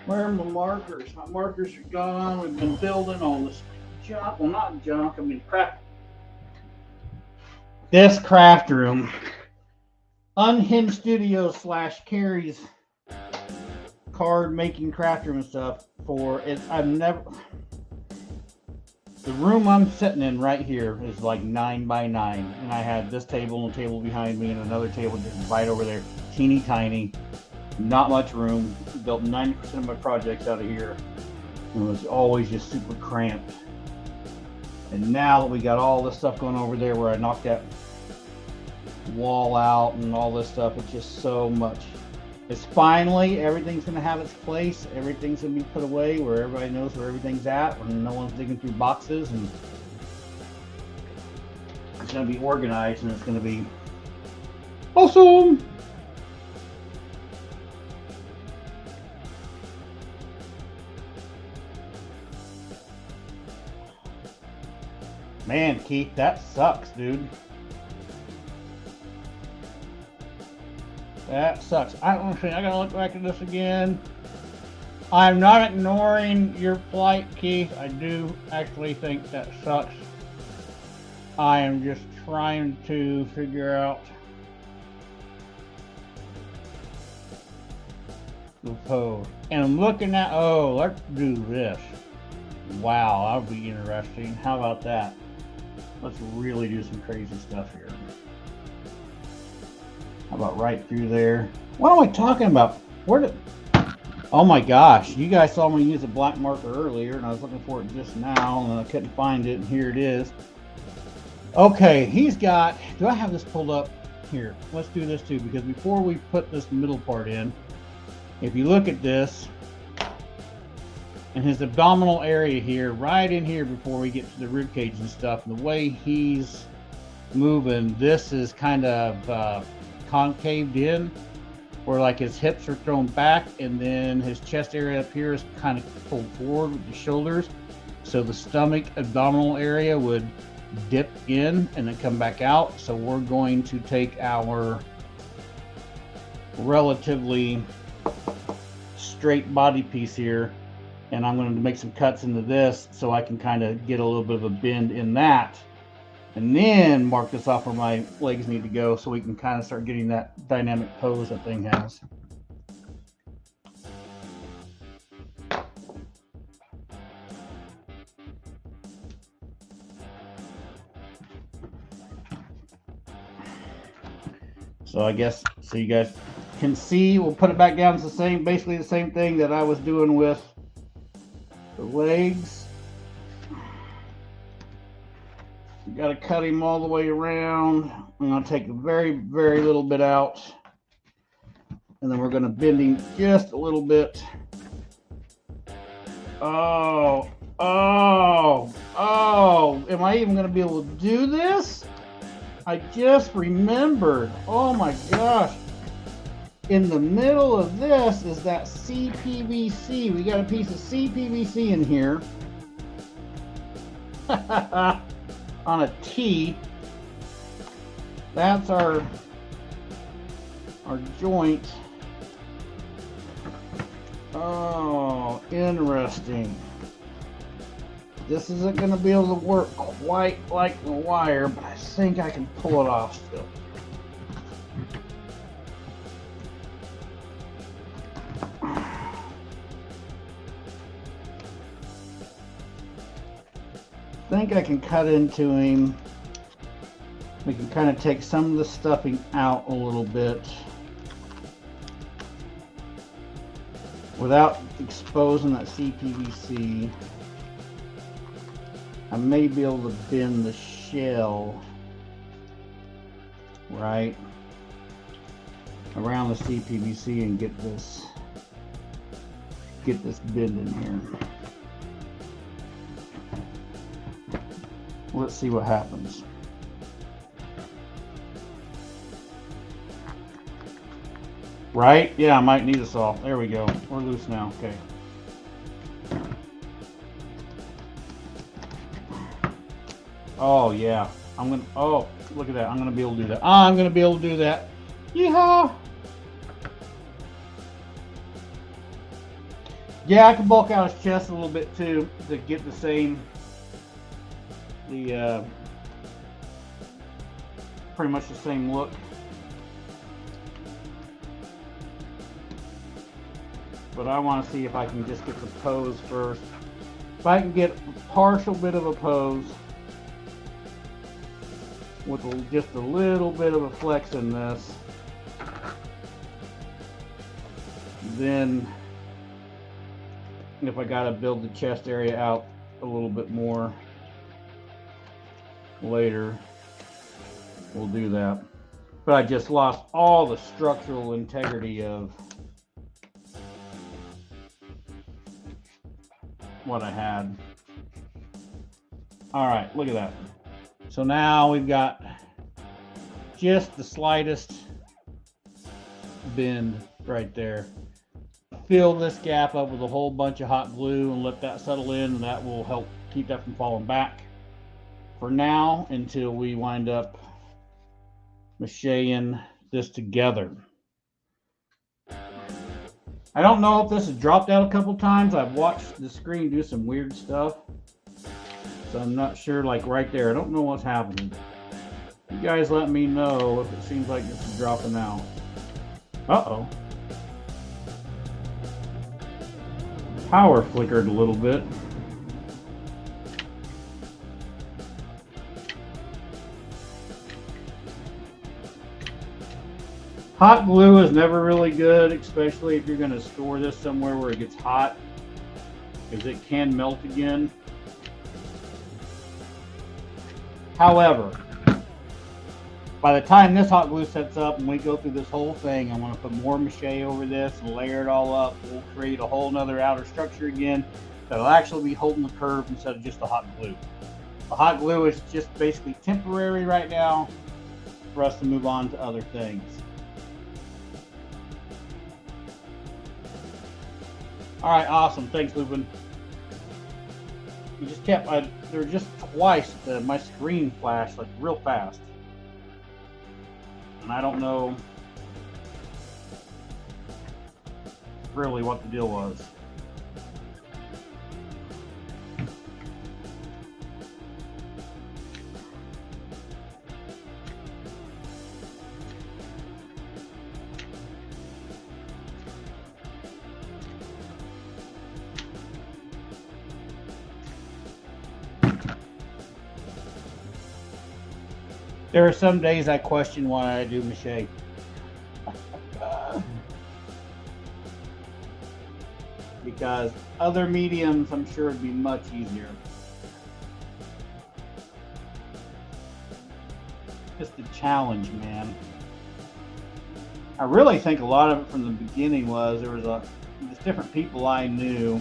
Where are my markers? My markers are gone. We've been building all this junk. Well, not junk. I mean, crap. This craft room, Unhinged Studios / Carrie's card making craft room and stuff. For it, the room I'm sitting in right here is like 9 by 9, and I had this table and a table behind me and another table just right over there, teeny tiny. Not much room. Built 90% of my projects out of here. It was always just super cramped. And now that we got all this stuff going over there where I knocked that wall out and all this stuff, it's just so much. It's finally, everything's going to have its place. Everything's going to be put away where everybody knows where everything's at, when no one's digging through boxes, and it's going to be organized, and it's going to be awesome. Man, Keith, that sucks, dude. That sucks. I don't think I gotta look back at this again. I'm not ignoring your plight, Keith. I do actually think that sucks. I am just trying to figure out the pose. And I'm looking at, oh, let's do this. Wow, that would be interesting. How about that? Let's really do some crazy stuff here. How about right through there? What am I talking about? Where did... Oh my gosh, you guys saw me use a black marker earlier, and I was looking for it just now, and I couldn't find it, and here it is. Okay, he's got... Do I have this pulled up? Here, let's do this too, because before we put this middle part in, if you look at this, and his abdominal area here, right in here before we get to the rib cage and stuff, the way he's moving, this is kind of concaved in, where like his hips are thrown back, and then his chest area up here is kind of pulled forward with the shoulders. So the stomach abdominal area would dip in and then come back out. So we're going to take our relatively straight body piece here, and I'm going to make some cuts into this so I can kind of get a little bit of a bend in that, and then mark this off where my legs need to go so we can kind of start getting that dynamic pose that thing has. So I guess, so you guys can see, we'll put it back down. It's the same, basically the same thing that I was doing with the legs. You got to cut him all the way around. I'm going to take a very, very little bit out, and then we're going to bend him just a little bit. Oh, am I even going to be able to do this? I just remembered. Oh my gosh. In the middle of this is that CPVC. We got a piece of CPVC in here. On a T. That's our joint. Oh, interesting. This isn't going to be able to work quite like the wire, but I think I can pull it off still. I think I can cut into him. We can kind of take some of the stuffing out a little bit without exposing that CPVC. I may be able to bend the shell right around the CPVC and get this bend in here. Let's see what happens. Right? Yeah, I might need a saw. There we go. We're loose now. Okay. Oh, yeah. Oh, look at that. I'm going to be able to do that. I'm going to be able to do that. Yeehaw! Yeah, I can bulk out his chest a little bit too to get the same, pretty much the same look. But I want to see if I can just get the pose first. If I can get a partial bit of a pose with just a little bit of a flex in this, then if I got to build the chest area out a little bit more later, we'll do that. But I just lost all the structural integrity of what I had. All right, look at that. So now we've got just the slightest bend right there. Fill this gap up with a whole bunch of hot glue and let that settle in, and that will help keep that from falling back for now until we wind up macheting this together. I don't know if this has dropped out a couple times. I've watched the screen do some weird stuff, so I'm not sure. Like right there, I don't know what's happening. You guys let me know if it seems like this is dropping out. Uh-oh. Power flickered a little bit. Hot glue is never really good, especially if you're going to store this somewhere where it gets hot, because it can melt again. However, by the time this hot glue sets up and we go through this whole thing, I'm going to put more mache over this and layer it all up. We'll create a whole nother outer structure again that'll actually be holding the curve instead of just the hot glue. The hot glue is just basically temporary right now for us to move on to other things. All right, awesome. Thanks, Lupin. You just kept, there were just twice my screen flashed like real fast. And I don't know really what the deal was. There are some days I question why I do mache. Because other mediums, I'm sure it'd be much easier. Just a challenge, man. I really think a lot of it from the beginning was there was just different people I knew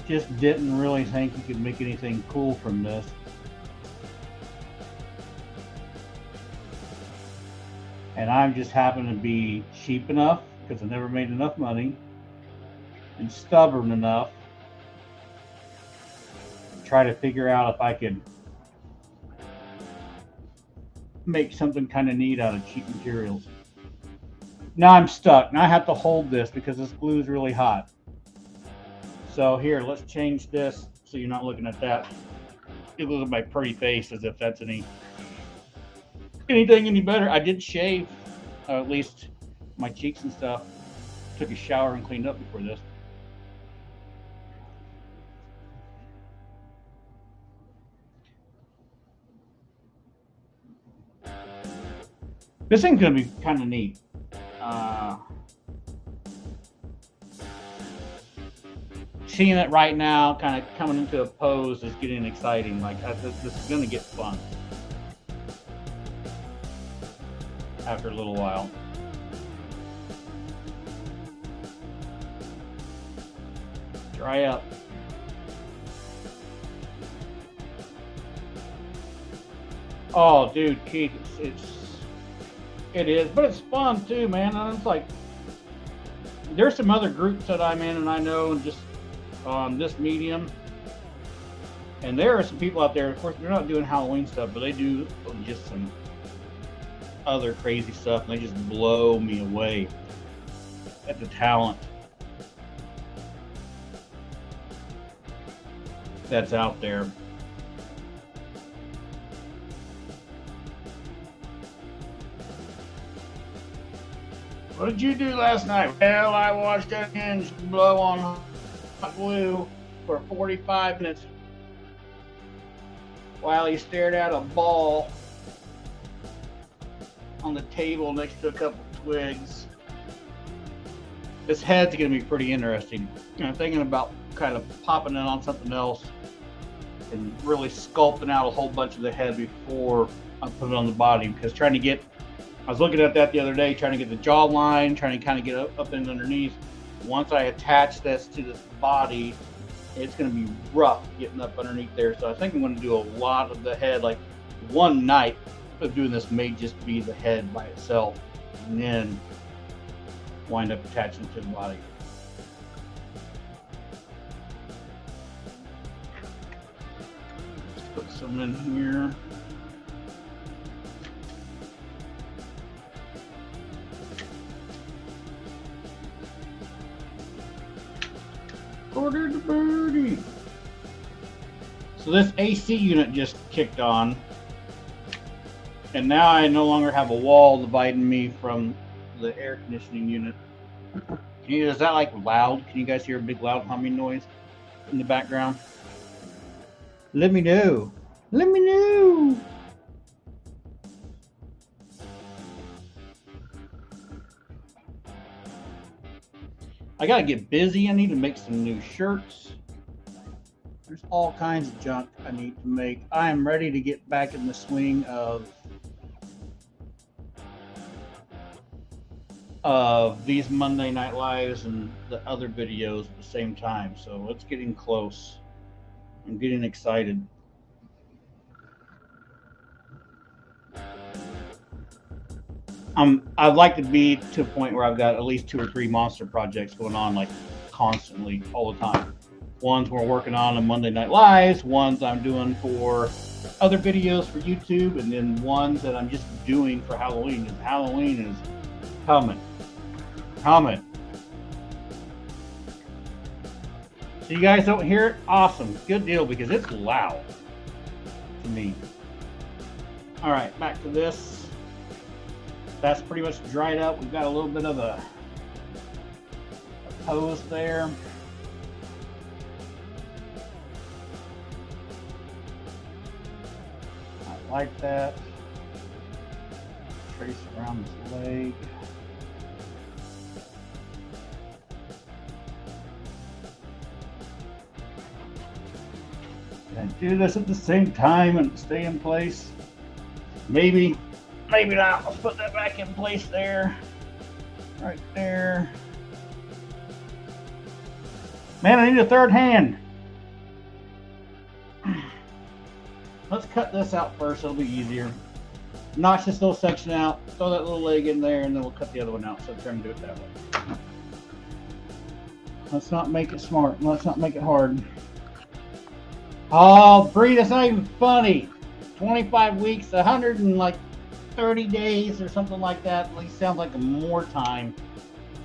just didn't really think you could make anything cool from this. And I just happen to be cheap enough, because I never made enough money, and stubborn enough to try to figure out if I could make something kind of neat out of cheap materials. Now I'm stuck. Now I have to hold this because this glue is really hot. So here, let's change this so you're not looking at that. You look at my pretty face as if that's anything any better. I did shave, at least my cheeks and stuff. Took a shower and cleaned up before this. This thing's gonna be kind of neat. Seeing it right now, kind of coming into a pose, is getting exciting. Like this is gonna get fun after a little while. Dry up. Oh, dude, Keith, it is, but it's fun too, man. And it's like there's some other groups that I'm in, and I know, and just on this medium, and there are some people out there. Of course, they're not doing Halloween stuff, but they do just some other crazy stuff, and they just blow me away at the talent that's out there. What did you do last night? Well, I watched a hinge blow on hot glue for 45 minutes while he stared at a ball on the table next to a couple twigs. This head's going to be pretty interesting. I'm thinking about kind of popping it on something else and really sculpting out a whole bunch of the head before I put it on the body, because I was looking at that the other day, trying to get the jawline, trying to kind of get up and underneath. Once I attach this to the body, it's going to be rough getting up underneath there. So I think I'm going to do a lot of the head. Like one night of doing this may just be the head by itself, and then wind up attaching it to the body. Let's put some in here. Ordered the birdie. So this AC unit just kicked on, and now I no longer have a wall dividing me from the air conditioning unit. Is that like loud? Can you guys hear a big loud humming noise in the background? Let me know. Let me know. I gotta get busy. I need to make some new shirts. There's all kinds of junk I need to make. I am ready to get back in the swing of these Monday Night Lives and the other videos at the same time. So it's getting close. I'm getting excited. I'd like to be to a point where I've got at least 2 or 3 monster projects going on, like constantly, all the time. Ones we're working on Monday Night Lives, ones I'm doing for other videos for YouTube, and then ones that I'm just doing for Halloween. And Halloween is coming. So you guys don't hear it? Awesome. Good deal, because it's loud to me. All right, back to this. That's pretty much dried up. We've got a little bit of a pose there. I like that. Trace around his leg. And do this at the same time and stay in place. Maybe not. Let's put that back in place there. Right there. Man, I need a third hand. Let's cut this out first. It'll be easier. Notch this little section out. Throw that little leg in there, and then we'll cut the other one out. So try and do it that way. Let's not make it smart. Let's not make it hard. Oh, Bree, that's not even funny. 25 weeks, 100 and like 30 days or something like that. At least sounds like more time.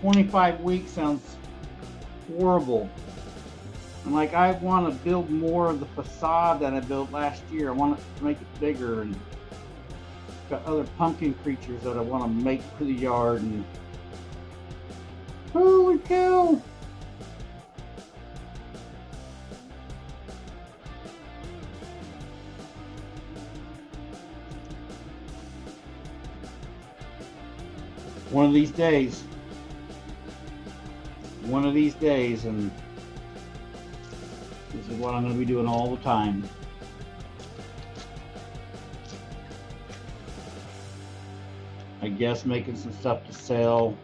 25 weeks sounds horrible. And like, I want to build more of the facade that I built last year. I want to make it bigger, and got other pumpkin creatures that I want to make for the yard. And holy cow! One of these days, and this is what I'm going to be doing all the time. I guess making some stuff to sell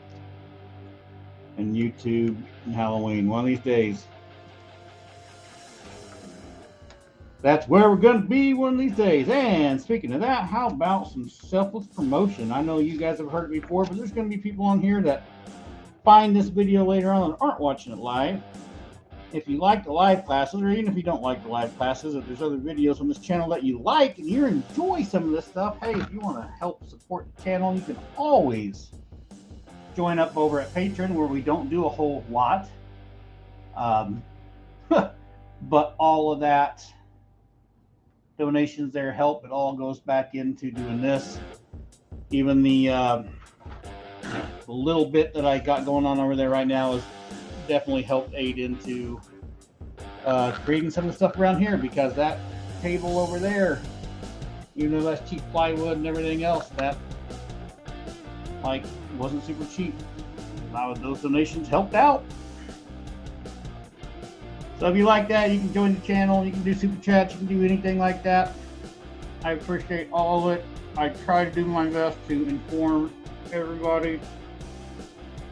and YouTube and Halloween. One of these days. That's where we're going to be one of these days. And speaking of that, how about some selfless promotion? I know you guys have heard it before, but there's going to be people on here that find this video later on and aren't watching it live. If you like the live classes, or even if you don't like the live classes, if there's other videos on this channel that you like and you enjoy some of this stuff, hey, if you want to help support the channel, you can always join up over at Patreon, where we don't do a whole lot. But all of that donations there help. It all goes back into doing this. Even the little bit that I got going on over there right now is definitely helped aid into creating some of the stuff around here, because that table over there, even though that's cheap plywood and everything else, that like wasn't super cheap. A lot of those donations helped out. So if you like that, you can join the channel, you can do super chats, you can do anything like that. I appreciate all of it. I try to do my best to inform everybody.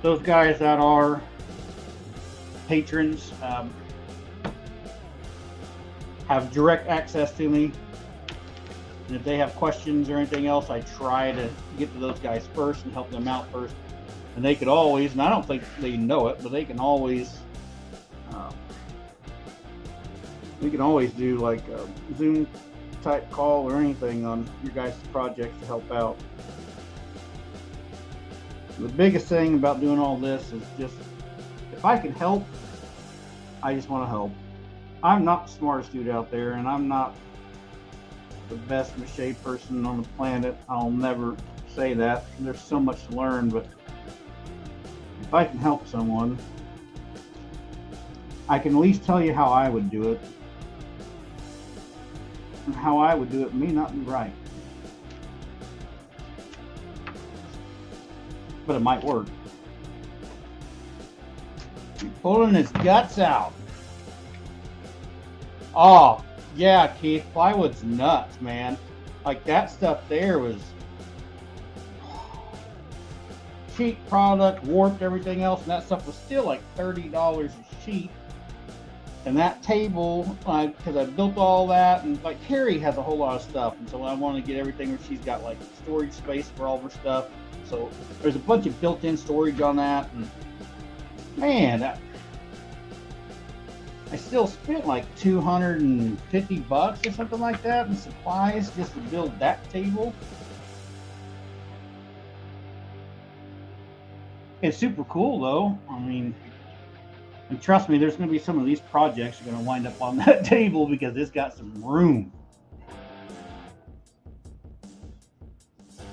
Those guys that are patrons have direct access to me, and if they have questions or anything else, I try to get to those guys first and help them out first. And they could always, and I don't think they know it, but they can always we can always do like a Zoom type call or anything on your guys' projects to help out. The biggest thing about doing all this is just, if I can help, I just want to help. I'm not the smartest dude out there, and I'm not the best mache person on the planet. I'll never say that. There's so much to learn, but if I can help someone, I can at least tell you how I would do it. And how I would do it may not be right, but it might work. He's pulling his guts out. Oh, yeah, Keith, plywood's nuts, man. Like, that stuff there was cheap product, warped, everything else, and that stuff was still like $30 a sheet. And that table, because I built all that, and like Carrie has a whole lot of stuff, and so I want to get everything where she's got like storage space for all of her stuff. So there's a bunch of built-in storage on that, and man, I still spent like $250 or something like that in supplies just to build that table. It's super cool though. I mean, and trust me, there's going to be some of these projects are going to wind up on that table because it's got some room.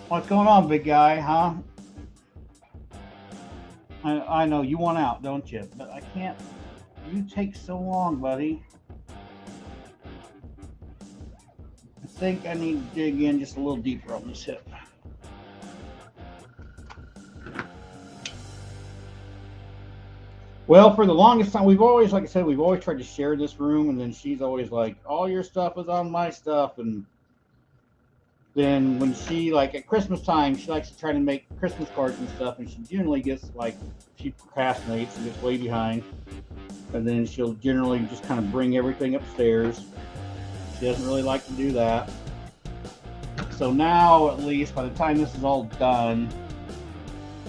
What's going on, big guy, huh? I know you want out, don't you? But I can't. You take so long, buddy. I think I need to dig in just a little deeper on this hip. Well, for the longest time, we've always, like I said, we've always tried to share this room, and then she's always like, all your stuff is on my stuff. And then when she, like at Christmas time, she likes to try to make Christmas cards and stuff, and she generally gets like, she procrastinates and gets way behind. And then she'll generally just kind of bring everything upstairs. She doesn't really like to do that. So now, at least, by the time this is all done,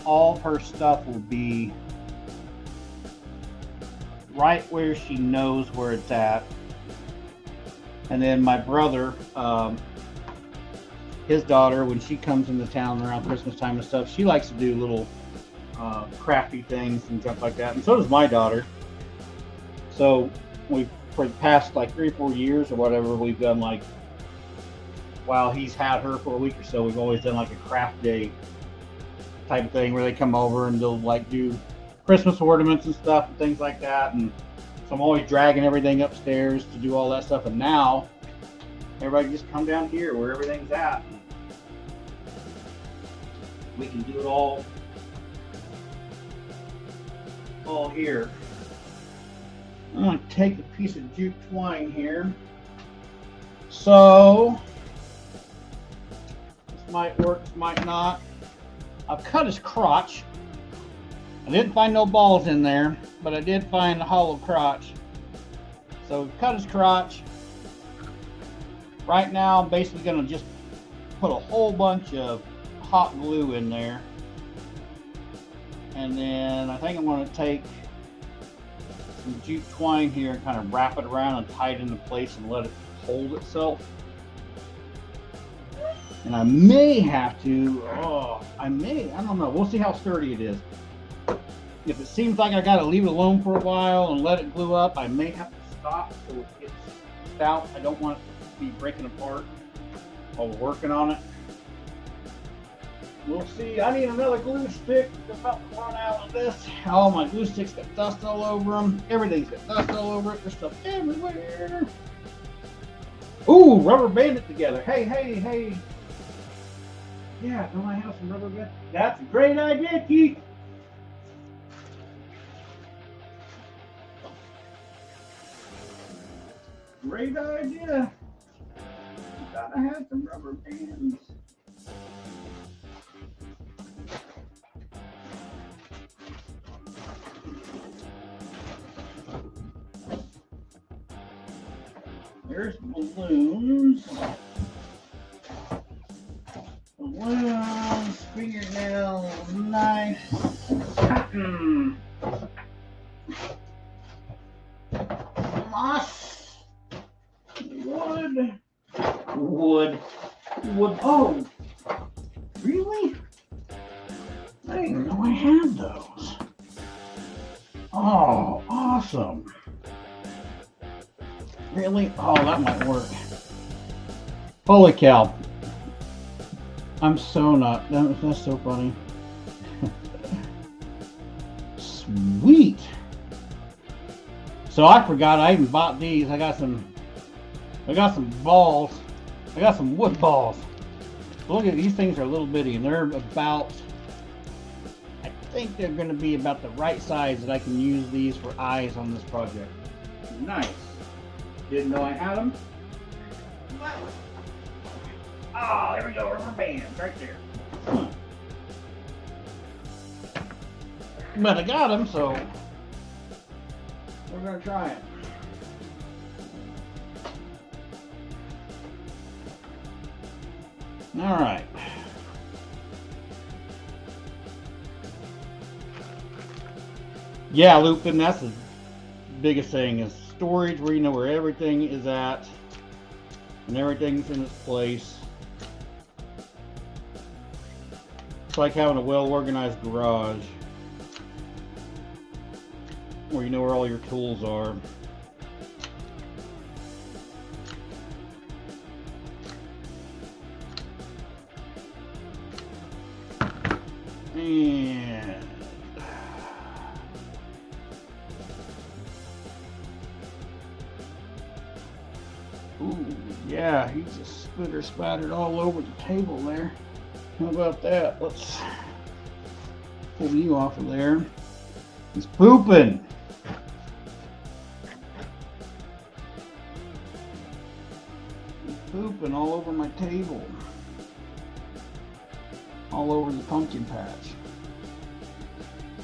all of her stuff will be right where she knows where it's at. And then my brother, his daughter, when she comes into town around Christmas time and stuff, she likes to do little crafty things and stuff like that. And so does my daughter. So we, for the past like 3 or 4 years or whatever, we've done like, while he's had her for a week or so, we've always done like a craft day type of thing where they come over and they'll like do Christmas ornaments and stuff and things like that. And so I'm always dragging everything upstairs to do all that stuff. And now everybody just come down here where everything's at. We can do it all here. I'm going to take a piece of jute twine here. So this might work, this might not. I've cut his crotch. I didn't find no balls in there, but I did find a hollow crotch. So cut his crotch. Right now I'm basically going to just put a whole bunch of hot glue in there. And then I think I'm going to take some jute twine here and kind of wrap it around and tie it into place and let it hold itself. And I may have to, I don't know. We'll see how sturdy it is. If it seems like I got to leave it alone for a while and let it glue up, I may have to stop so it gets stout. I don't want it to be breaking apart while we're working on it. We'll see. I need another glue stick. I'm about to run out of this. All my glue sticks got dust all over them. Everything's got dust all over it. There's stuff everywhere. Ooh, rubber band it together. Hey. Yeah, don't I have some rubber band? That's a great idea, Keith. Great idea. Gotta have some rubber bands. There's balloons. Balloons, fingernail, knife. Moss. Wood. Oh, really? I didn't even know I had those. Oh, awesome. Really? Oh, that might work. Holy cow. I'm so not. That's so funny. Sweet. So I forgot I even bought these. I got some balls. I got some wood balls. Look at these things are a little bitty and they're about, I think they're going to be about the right size that I can use these for eyes on this project. Nice. Didn't know I had them. Oh, there we go. Rubber bands right there. But I got them, so we're going to try it. All right. Yeah, Lupin, that's the biggest thing is storage, where you know where everything is at and everything's in its place. It's like having a well-organized garage where you know where all your tools are. And ooh, yeah, he's just splitter spattered all over the table there. How about that? Let's pull you off of there. He's pooping. He's pooping all over my table. All over the pumpkin patch.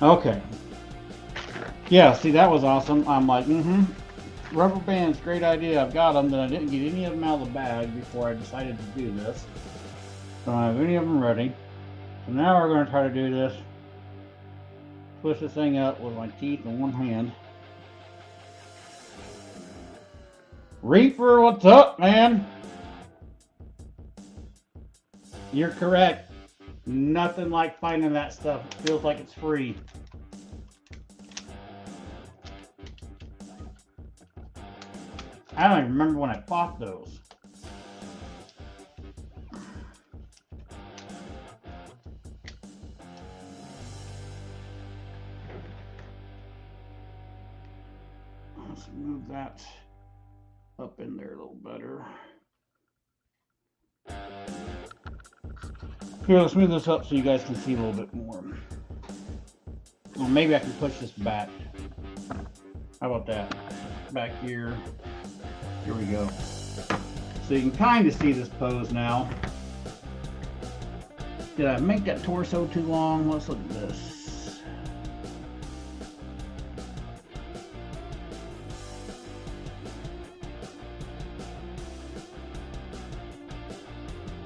Okay. Yeah, see, that was awesome. I'm like, rubber bands, great idea. I've got them, but I didn't get any of them out of the bag before I decided to do this. So I don't have any of them ready. So now we're going to try to do this. Twist this thing up with my teeth in one hand. Reaper, what's up, man? You're correct. Nothing like finding that stuff. It feels like it's free. I don't even remember when I bought those. Let's move that up in there a little better. Here, let's move this up so you guys can see a little bit more. Well, maybe I can push this back. How about that? Back here. Here we go. So you can kind of see this pose now. Did I make that torso too long? Let's look at this.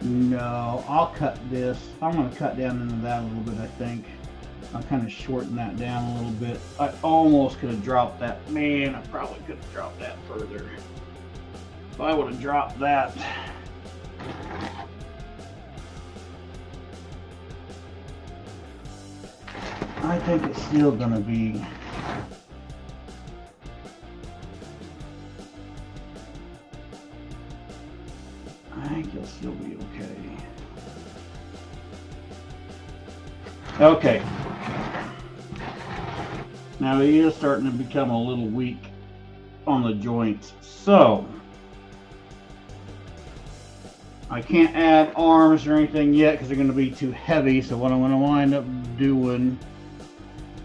No, I'll cut this. I'm going to cut down into that a little bit, I think. I'll kind of shorten that down a little bit. I almost could have dropped that. Man, I probably could have dropped that further. If I would have dropped that. I think it's still going to be. I think it'll still be okay. Okay. Now he is starting to become a little weak on the joints. So I can't add arms or anything yet because they're going to be too heavy. So what I'm going to wind up doing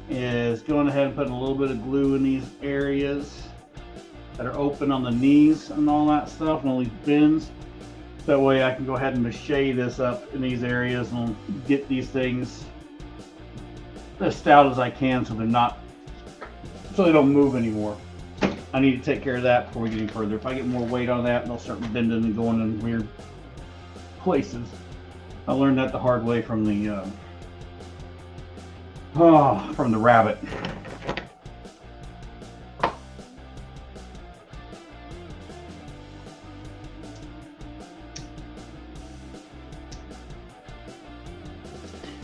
is going ahead and putting a little bit of glue in these areas that are open on the knees and all that stuff and all these bends. That way I can go ahead and mache this up in these areas and get these things as stout as I can so they don't move anymore. I need to take care of that before we get any further. If I get more weight on that, they'll start bending and going in weird places. I learned that the hard way from the rabbit.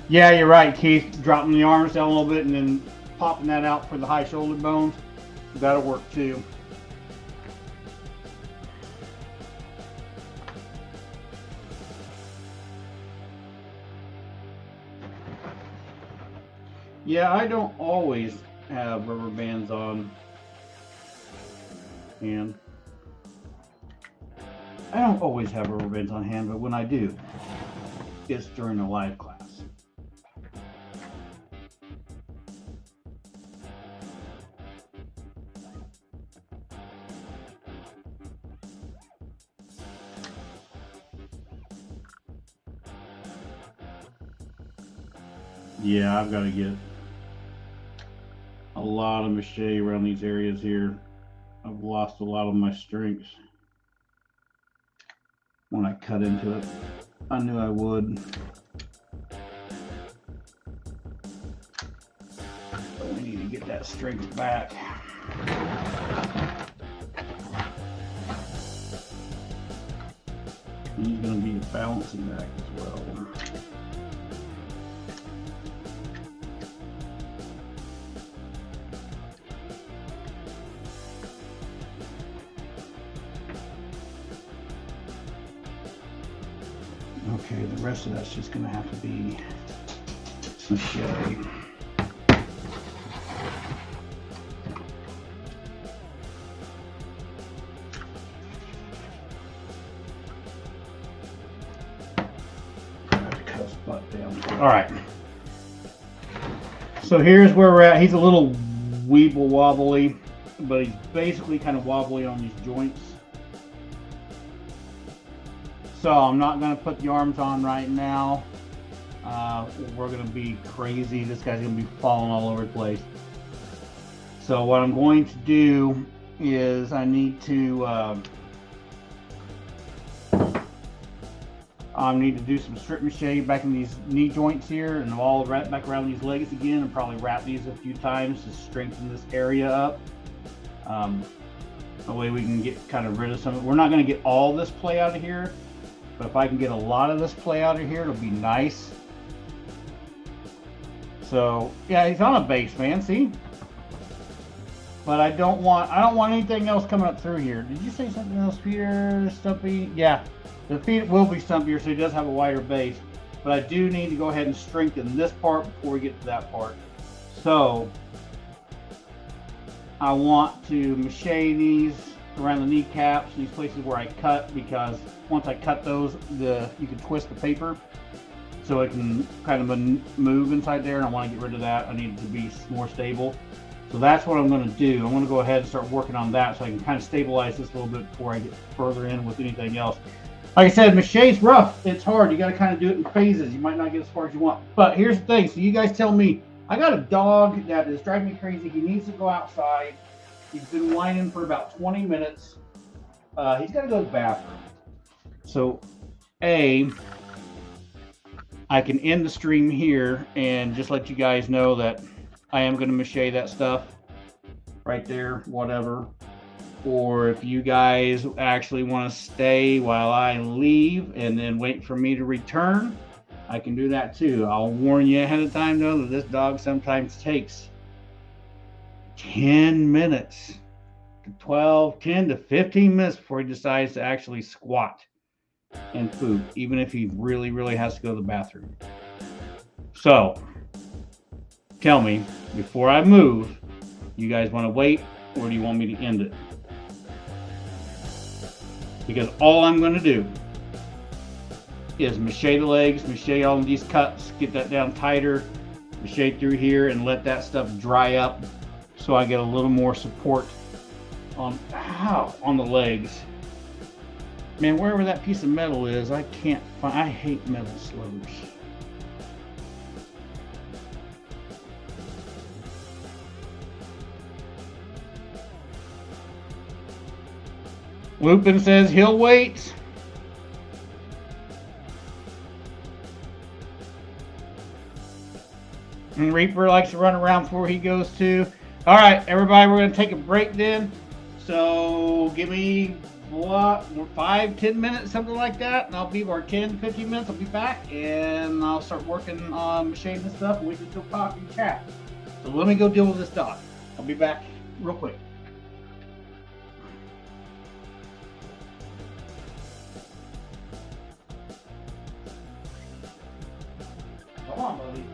Yeah, you're right, Keith. Dropping the arms down a little bit and then popping that out for the high shoulder bones. That'll work too. Yeah, I don't always have rubber bands on hand. I don't always have rubber bands on hand, but when I do, it's during a live class. Yeah, I've got to get a lot of mache around these areas here. I've lost a lot of my strength when I cut into it. I knew I would. But we need to get that strength back. And he's going to be a balancing act as well. Okay, the rest of that's just going to have to be mache. Cut his butt down. All right. So here's where we're at. He's a little weeble wobbly, but he's basically kind of wobbly on these joints. So I'm not going to put the arms on right now. We're going to be crazy. This guy's going to be falling all over the place. So what I'm going to do is I need to do some strip mache back in these knee joints here, and all wrap back around these legs again, and probably wrap these a few times to strengthen this area up. That way we can get kind of rid of some. We're not going to get all this play out of here. But if I can get a lot of this play out of here, it'll be nice. So yeah, he's on a base, man. See? But I don't want anything else coming up through here. Did you say something else, Peter? Stumpy? Yeah, the feet will be stumpier, so he does have a wider base. But I do need to go ahead and strengthen this part before we get to that part. So I want to mache these around the kneecaps, these places where I cut, because once I cut those, you can twist the paper so it can kind of move inside there, and I want to get rid of that. I need it to be more stable. So that's what I'm going to do. I'm going to go ahead and start working on that so I can kind of stabilize this a little bit before I get further in with anything else. Like I said, mache's rough. It's hard. You got to kind of do it in phases. You might not get as far as you want. But here's the thing. So you guys tell me, I got a dog that is driving me crazy. He needs to go outside. He's been whining for about 20 minutes. He's got to go to the bathroom. So, I can end the stream here and just let you guys know that I am going to mache that stuff right there, whatever. Or if you guys actually want to stay while I leave and then wait for me to return, I can do that too. I'll warn you ahead of time though that this dog sometimes takes 10 minutes to 12, 10 to 15 minutes before he decides to actually squat and poop, even if he really, really has to go to the bathroom. So, tell me, before I move, you guys want to wait or do you want me to end it? Because all I'm going to do is mache the legs, mache all of these cuts, get that down tighter, mache through here, and let that stuff dry up so I get a little more support on the legs. Man, wherever that piece of metal is, I can't find. I hate metal slivers. Lupin says he'll wait. And Reaper likes to run around before he goes too. All right, everybody, we're going to take a break then. So give me, what, 5-10 minutes, something like that. And I'll be, or 10-15 minutes, I'll be back. And I'll start working on machining this stuff. And we can still talk and chat. So let me go deal with this dog. I'll be back real quick. Come on, buddy.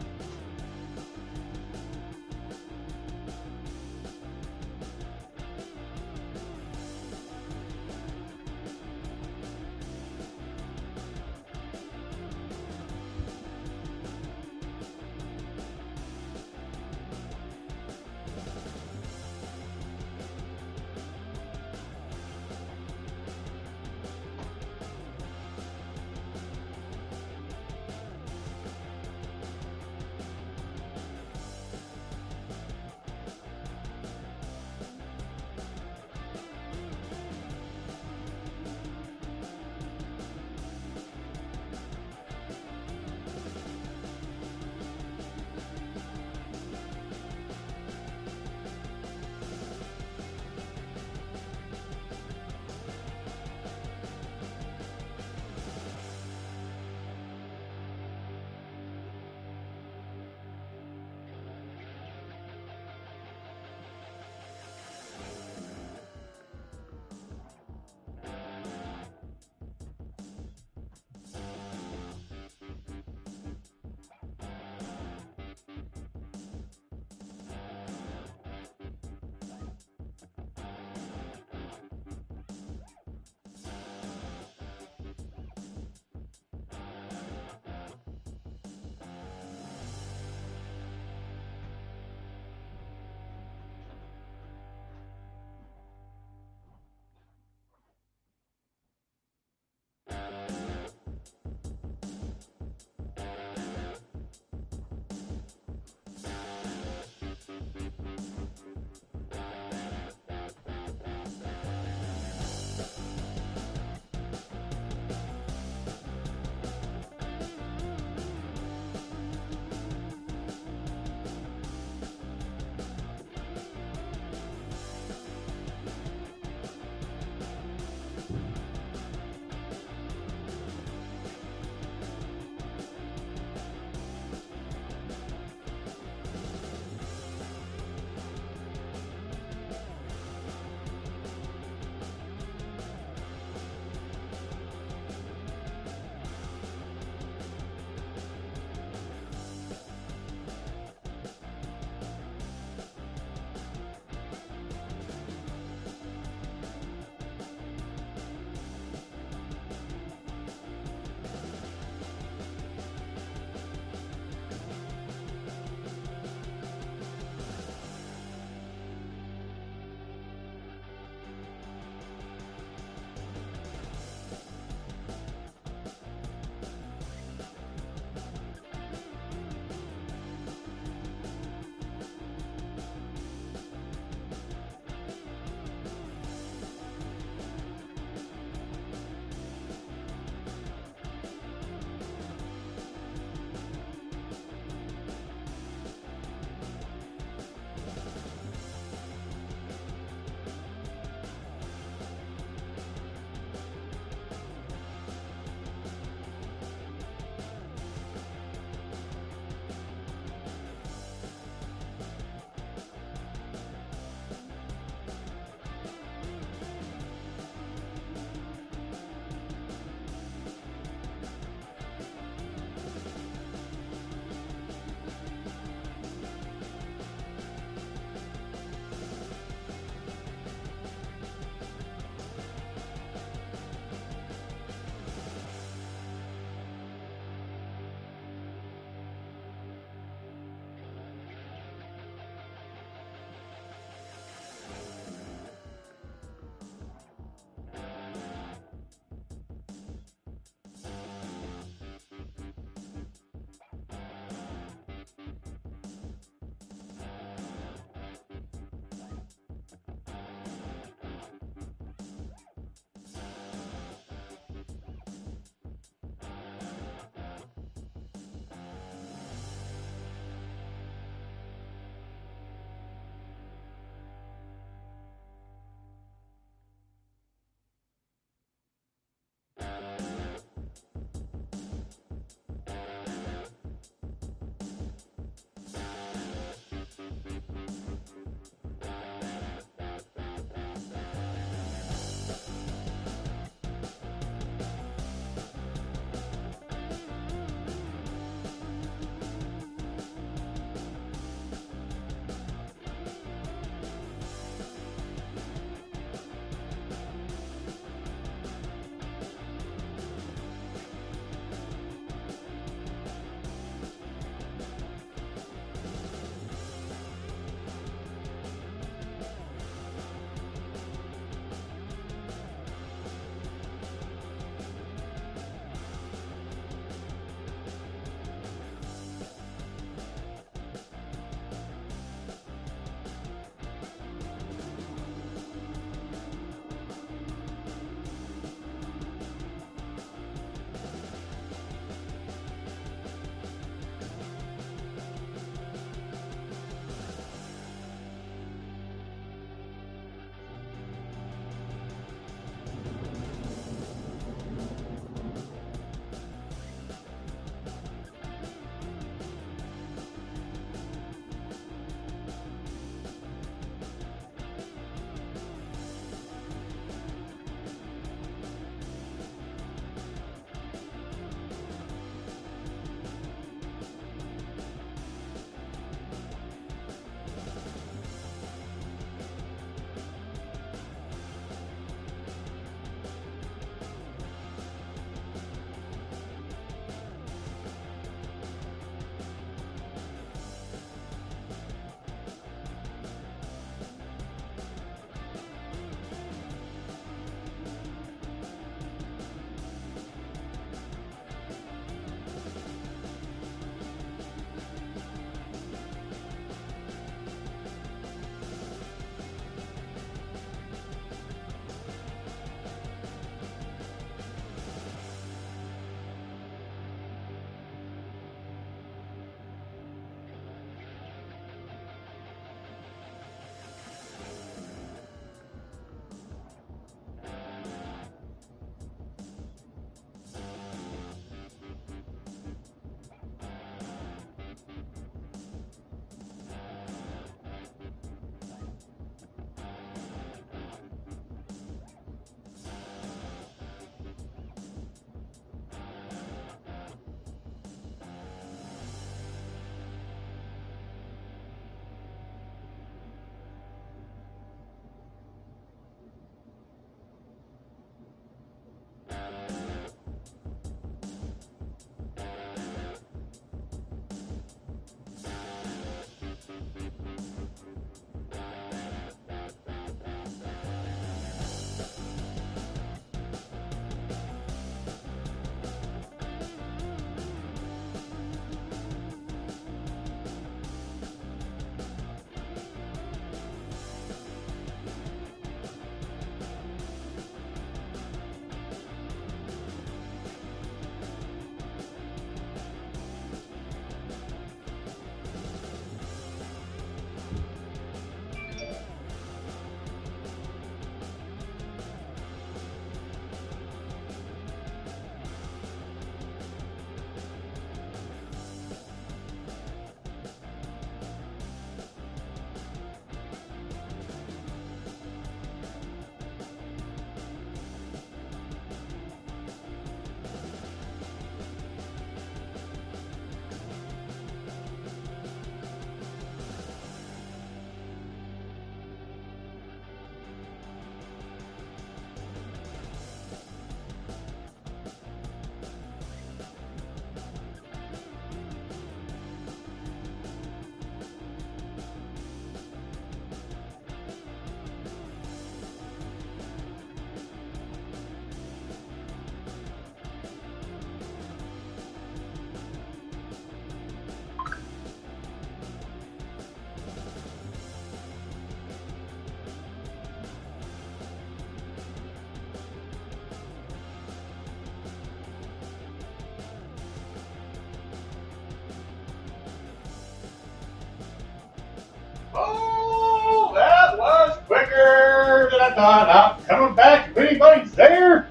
not. I'm coming back if anybody's there.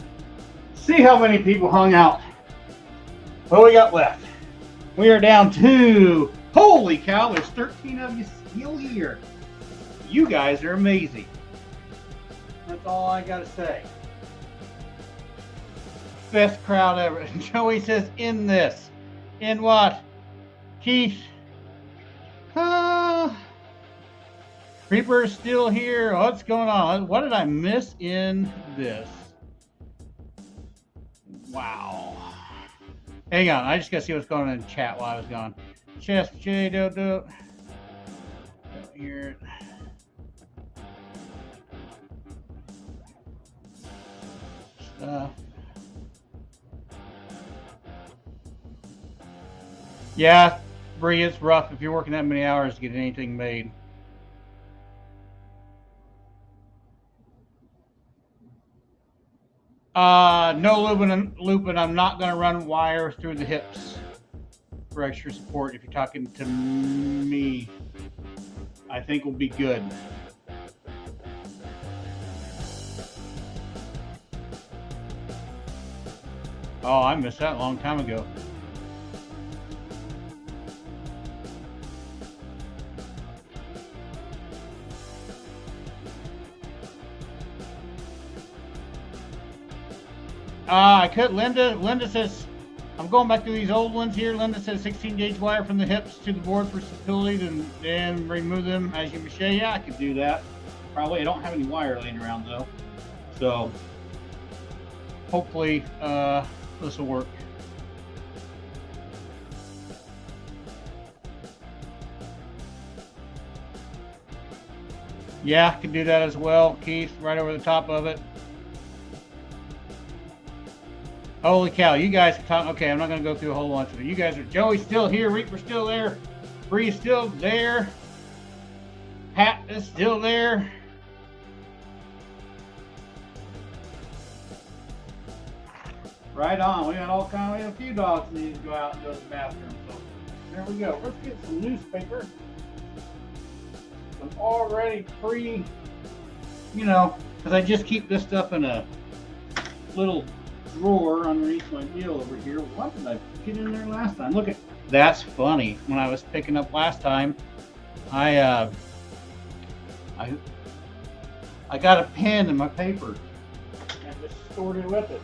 See how many people hung out. What we got left? We are down to, holy cow, there's 13 of you still here. You guys are amazing. That's all I gotta say. Best crowd ever. Joey says, in this. In what? Keith? Creeper's still here. What's going on? What did I miss in this? Wow. Hang on. I just got to see what's going on in chat while I was gone. Chest, J, do. Here. Stuff. Yeah, Bree, it's rough if you're working that many hours to get anything made. No looping. I'm not going to run wire through the hips for extra support. If you're talking to me, I think will be good. Oh, I missed that a long time ago. I could. Linda says, I'm going back to these old ones here. Linda says 16 gauge wire from the hips to the board for stability, and then remove them as you mache. Yeah, I could do that. Probably. I don't have any wire laying around though. So hopefully this will work. Yeah, I can do that as well, Keith, right over the top of it. Holy cow, you guys are talking. Okay, I'm not going to go through a whole bunch of it. You guys are, Joey's still here, Reaper's still there, Bree's still there, Pat is still there. Right on. We got all kind. We have a few dogs that need to go out and go to the bathroom. So there we go. Let's get some newspaper. Some already pre, because I just keep this stuff in a little drawer underneath my wheel over here. What did I get in there last time? Look at that's funny. When I was picking up last time, I got a pen in my paper and just stored it with it.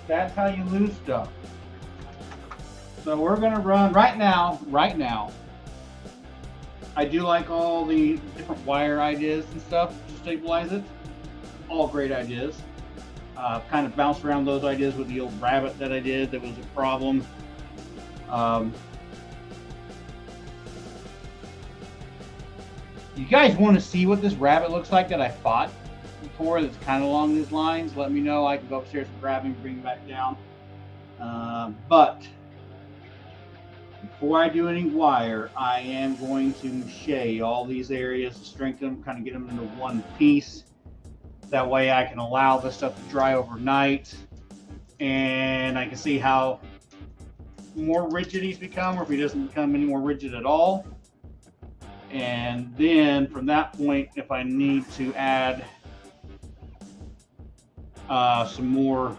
That's how you lose stuff. So we're gonna run right now. I do like all the different wire ideas and stuff to stabilize it. All great ideas. Kind of bounced around those ideas with the old rabbit that I did that was a problem. You guys want to see what this rabbit looks like that I fought before that's kind of along these lines? Let me know. I can go upstairs and grab him and bring him back down. But before I do any wire, I am going to mache all these areas to strengthen them, kind of get them into one piece. That way I can allow this stuff to dry overnight and I can see how more rigid he's become or if he doesn't become any more rigid at all. And then from that point, if I need to add some more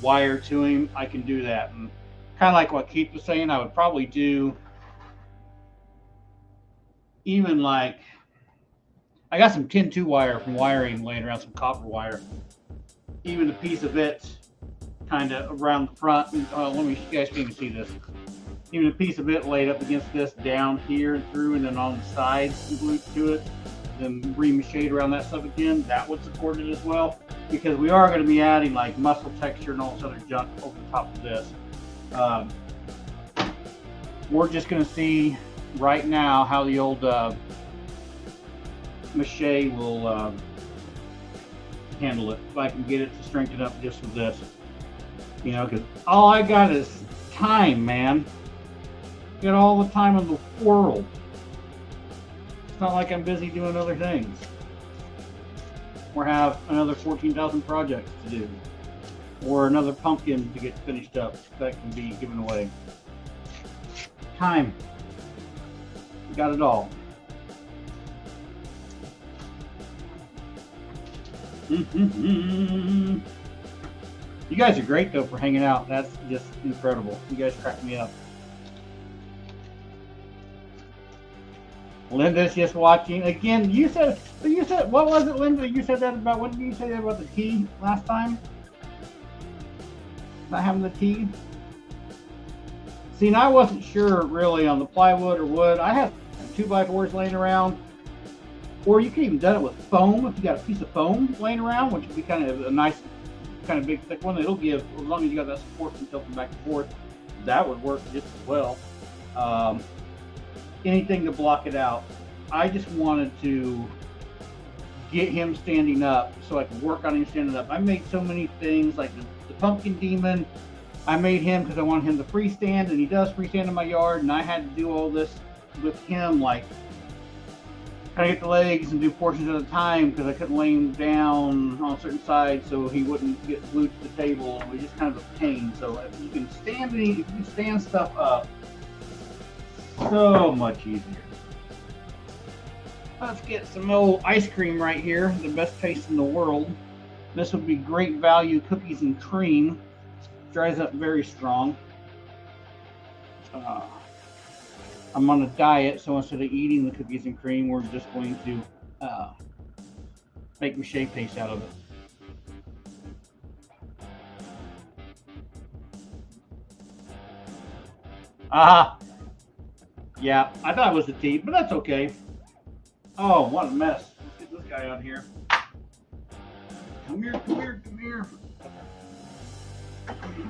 wire to him, I can do that. And kind of like what Keith was saying, I would probably do even like, I got some 10-2 wire from wiring laying around, some copper wire. Even a piece of it kind of around the front. Let me, you guys can see this. Even a piece of it laid up against this down here and through, and then on the sides glued to it. Then remached around that stuff again. That would support it as well. Because we are going to be adding like muscle texture and all this other junk over the top of this. We're just going to see right now how the old mache will handle it. If I can get it to strengthen up just with this. Because all I got is time, man. Got all the time in the world. It's not like I'm busy doing other things. Or have another 14,000 projects to do. Or another pumpkin to get finished up that can be given away. Time. We got it all. You guys are great though for hanging out. That's just incredible. You guys crack me up. Linda's just watching again. You said what was it, Linda? You said that about, what did you say that about the tea last time? Not having the tea. See, and I wasn't sure really on the plywood or wood. I have 2x4s laying around, or you could even done it with foam if you got a piece of foam laying around, which would be kind of a nice, kind of big thick one. It'll give, as long as you got that support from tilting back and forth, that would work just as well. Anything to block it out. I just wanted to get him standing up so I could work on him standing up. I made so many things like the pumpkin demon. I made him because I wanted him to freestand, and he does freestand in my yard, and I had to do all this with him, like kind of get the legs and do portions at a time because I couldn't lay him down on a certain side so he wouldn't get glued to the table. It was just kind of a pain. So if you can stand stuff up, so much easier. Let's get some old ice cream right here, the best taste in the world. This would be Great Value cookies and cream. Dries up very strong. I'm on a diet, so instead of eating the cookies and cream, we're just going to make mache paste out of it. Yeah, I thought it was the tea, but that's okay. Oh, what a mess. Let's get this guy out here. Come here, come here, come here.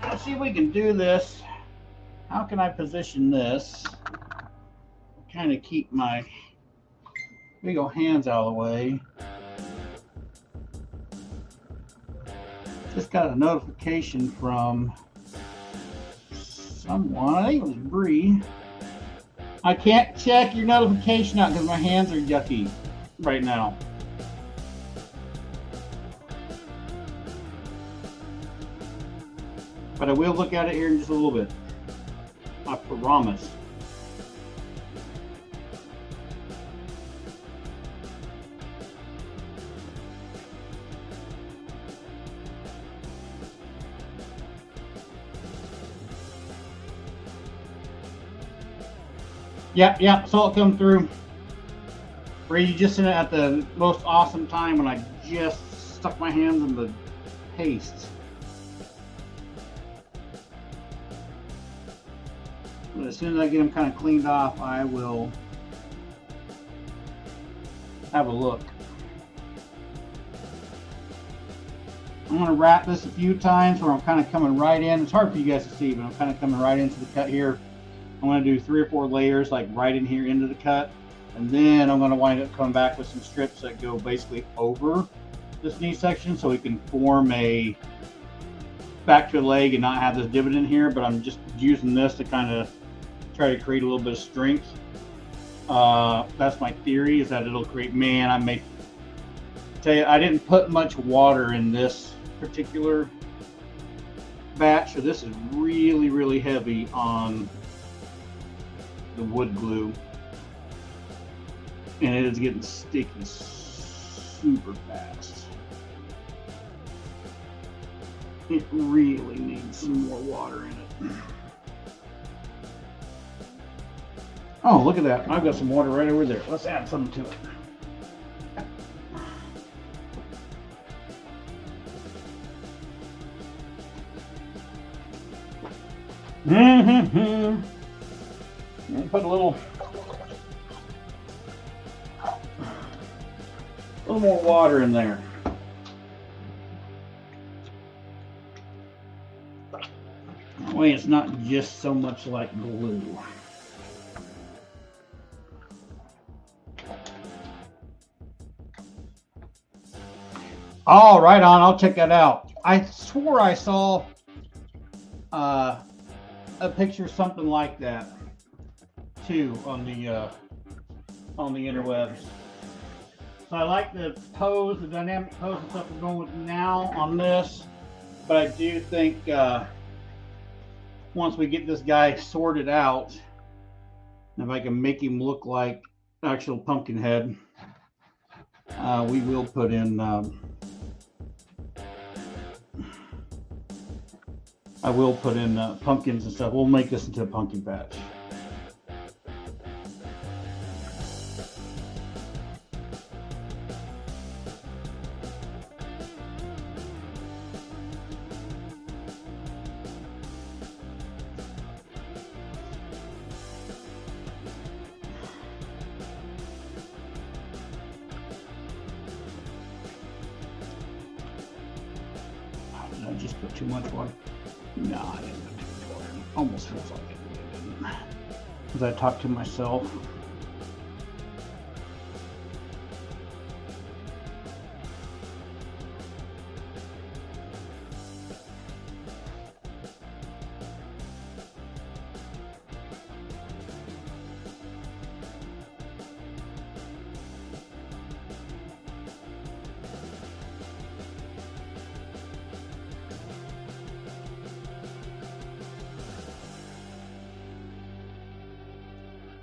Let's see if we can do this. How can I position this? Kind of keep my big old hands out of the way. Just got a notification from someone. I think it was Bree. I can't check your notification out because my hands are yucky right now. But I will look at it here in just a little bit. I promise. Yep, saw it come through. Brady just in it at the most awesome time when I just stuck my hands in the paste. But as soon as I get them kind of cleaned off, I will have a look. I'm going to wrap this a few times where I'm kind of coming right in. It's hard for you guys to see, but I'm kind of coming right into the cut here. I'm going to do 3 or 4 layers, like right in here into the cut. And then I'm going to wind up coming back with some strips that go basically over this knee section so we can form a back to a leg and not have this divot in here. But I'm just using this to kind of try to create a little bit of strength. That's my theory, is that it'll create, man, I may tell you, I didn't put much water in this particular batch, so this is really, really heavy on the wood glue, and it is getting sticky super fast. It really needs some more water in it. Oh, look at that. I've got some water right over there. Let's add some to it. Put a little more water in there. That way it's not just so much like glue. Oh, right on. I'll check that out. I swore I saw a picture something like that too on the interwebs. So I like the pose, the dynamic pose and stuff we're going with now on this, but I do think once we get this guy sorted out, if I can make him look like actual Pumpkinhead, we will put in I will put in pumpkins and stuff. We'll make this into a pumpkin patch. Did I just put too much water? No, I didn't put too much water. Almost feels like it. Because I talk to myself.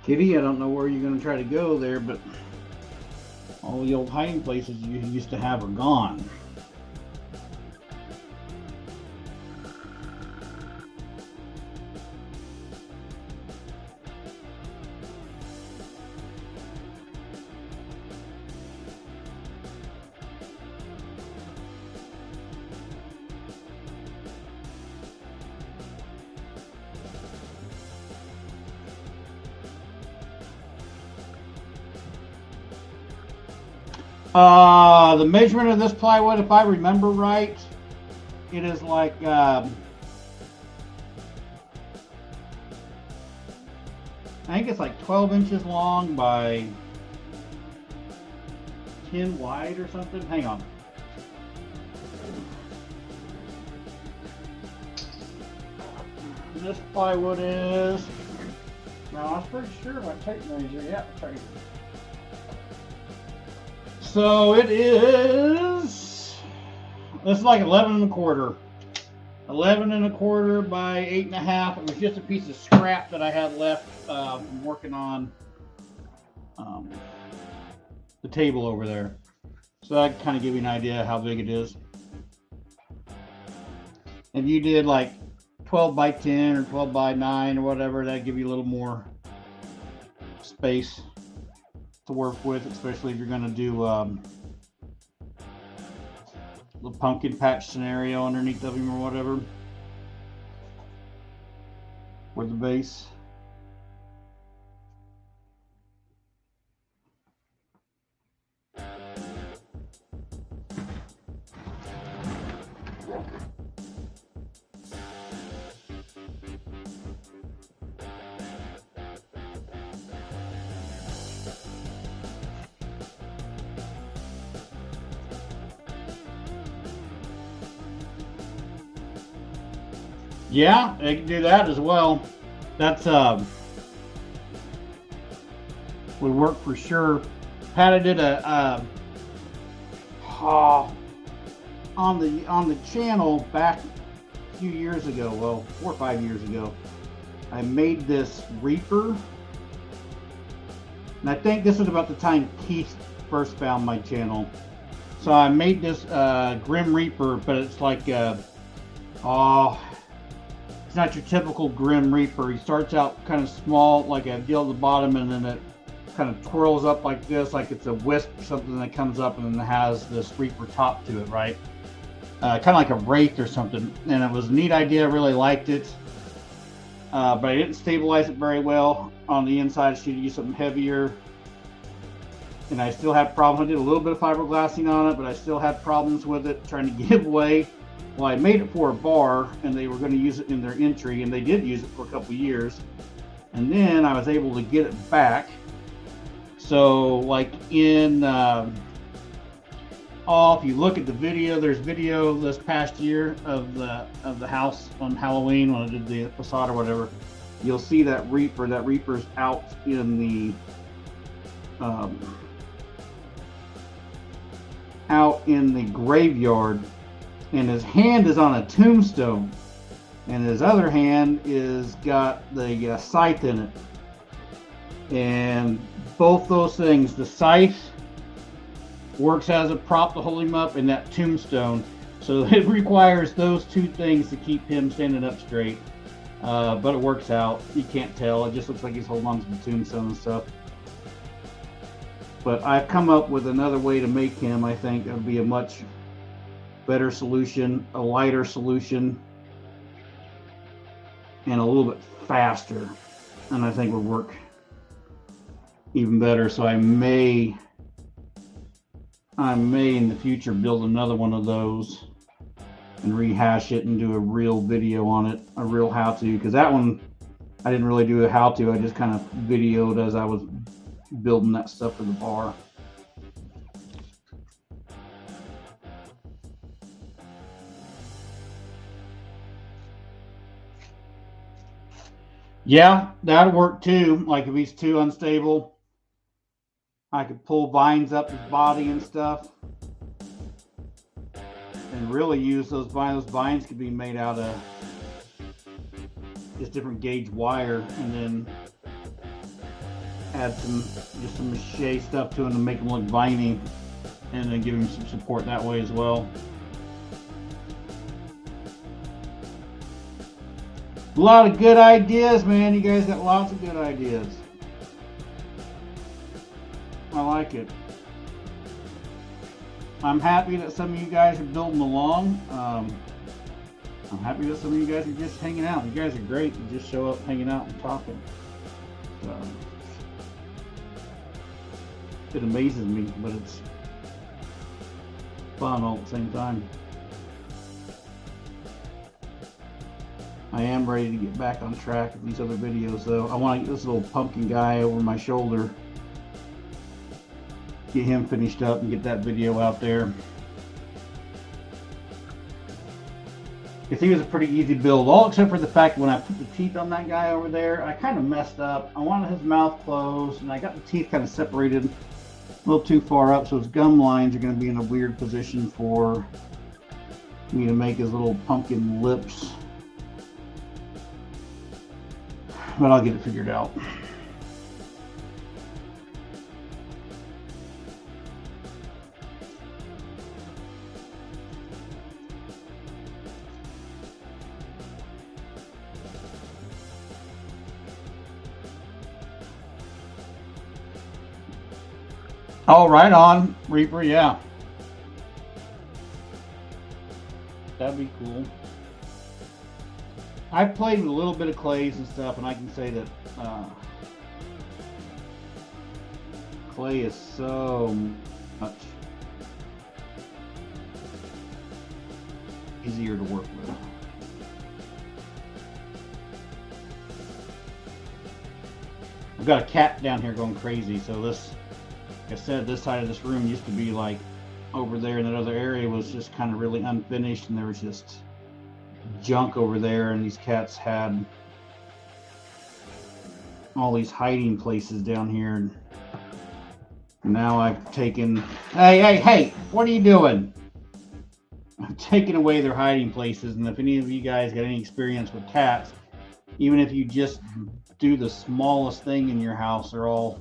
Kitty, I don't know where you're going to try to go there, but all the old hiding places you used to have are gone. The measurement of this plywood, if I remember right, it is like I think it's like 12 inches long by 10 wide or something. Hang on. This plywood is, no, I was pretty sure my tape measure, yeah, sorry. So it is, this is like 11 1/4. 11 1/4 by 8 1/2. It was just a piece of scrap that I had left from working on the table over there. So that kind of give you an idea how big it is. If you did like 12 by 10 or 12 by 9 or whatever, that'd give you a little more space to work with, especially if you're going to do the pumpkin patch scenario underneath of him or whatever, with the base. Yeah, they can do that as well. That's would work for sure. Pat did a on the channel back a few years ago, well, 4 or 5 years ago. I made this Reaper, and I think this was about the time Keith first found my channel. So I made this Grim Reaper, but it's like it's not your typical Grim Reaper. He starts out kind of small, like a deal at the bottom, and then it kind of twirls up like this, like it's a wisp or something that comes up, and then has this Reaper top to it, right? Kind of like a Wraith or something. And it was a neat idea. I really liked it, but I didn't stabilize it very well on the inside. I should use something heavier, and I still had problems. I did a little bit of fiberglassing on it, but I still had problems with it trying to give way. Well, I made it for a bar, and they were going to use it in their entry, and they did use it for a couple years. And then I was able to get it back. So, like in, if you look at the video, there's video this past year of the house on Halloween when I did the facade or whatever. You'll see that Reaper. That Reaper's out in the graveyard. And his hand is on a tombstone, and his other hand is got the scythe in it. And both those things, the scythe works as a prop to hold him up, and that tombstone. So it requires those two things to keep him standing up straight. But it works out. You can't tell. It just looks like he's holding on to the tombstone and stuff. But I've come up with another way to make him. I think it would be a much better solution, a lighter solution, and a little bit faster. And I think would work even better. So I may in the future build another one of those and rehash it and do a real video on it, a real how-to, because that one I didn't really do a how-to. I just kind of videoed as I was building that stuff for the bar. Yeah, that'd work too. Like if he's too unstable, I could pull vines up his body and stuff. And really use those vines. Those vines could be made out of just different gauge wire, and then add some mache stuff to them to make them look viney, and then give him some support that way as well. A lot of good ideas, man. You guys got lots of good ideas. I like it. I'm happy that some of you guys are building along. I'm happy that some of you guys are just hanging out. You guys are great. You just show up, hanging out, and talking. It amazes me, but it's fun all at the same time. I am ready to get back on track with these other videos, though. I want to get this little pumpkin guy over my shoulder, get him finished up, and get that video out there. I think it was a pretty easy build, all except for the fact when I put the teeth on that guy over there, I kind of messed up. I wanted his mouth closed, and I got the teeth kind of separated a little too far up, so his gum lines are going to be in a weird position for me to make his little pumpkin lips. But I'll get it figured out. Oh, right on, Reaper, yeah. That'd be cool. I've played with a little bit of clays and stuff, and I can say that clay is so much easier to work with. I've got a cat down here going crazy, so this, like I said, this side of this room used to be like over there, and that other area was just kind of really unfinished, and there was just junk over there, and these cats had all these hiding places down here. And now I've taken, hey, what are you doing? I've taken away their hiding places, and if any of you guys got any experience with cats, even if you just do the smallest thing in your house, they're all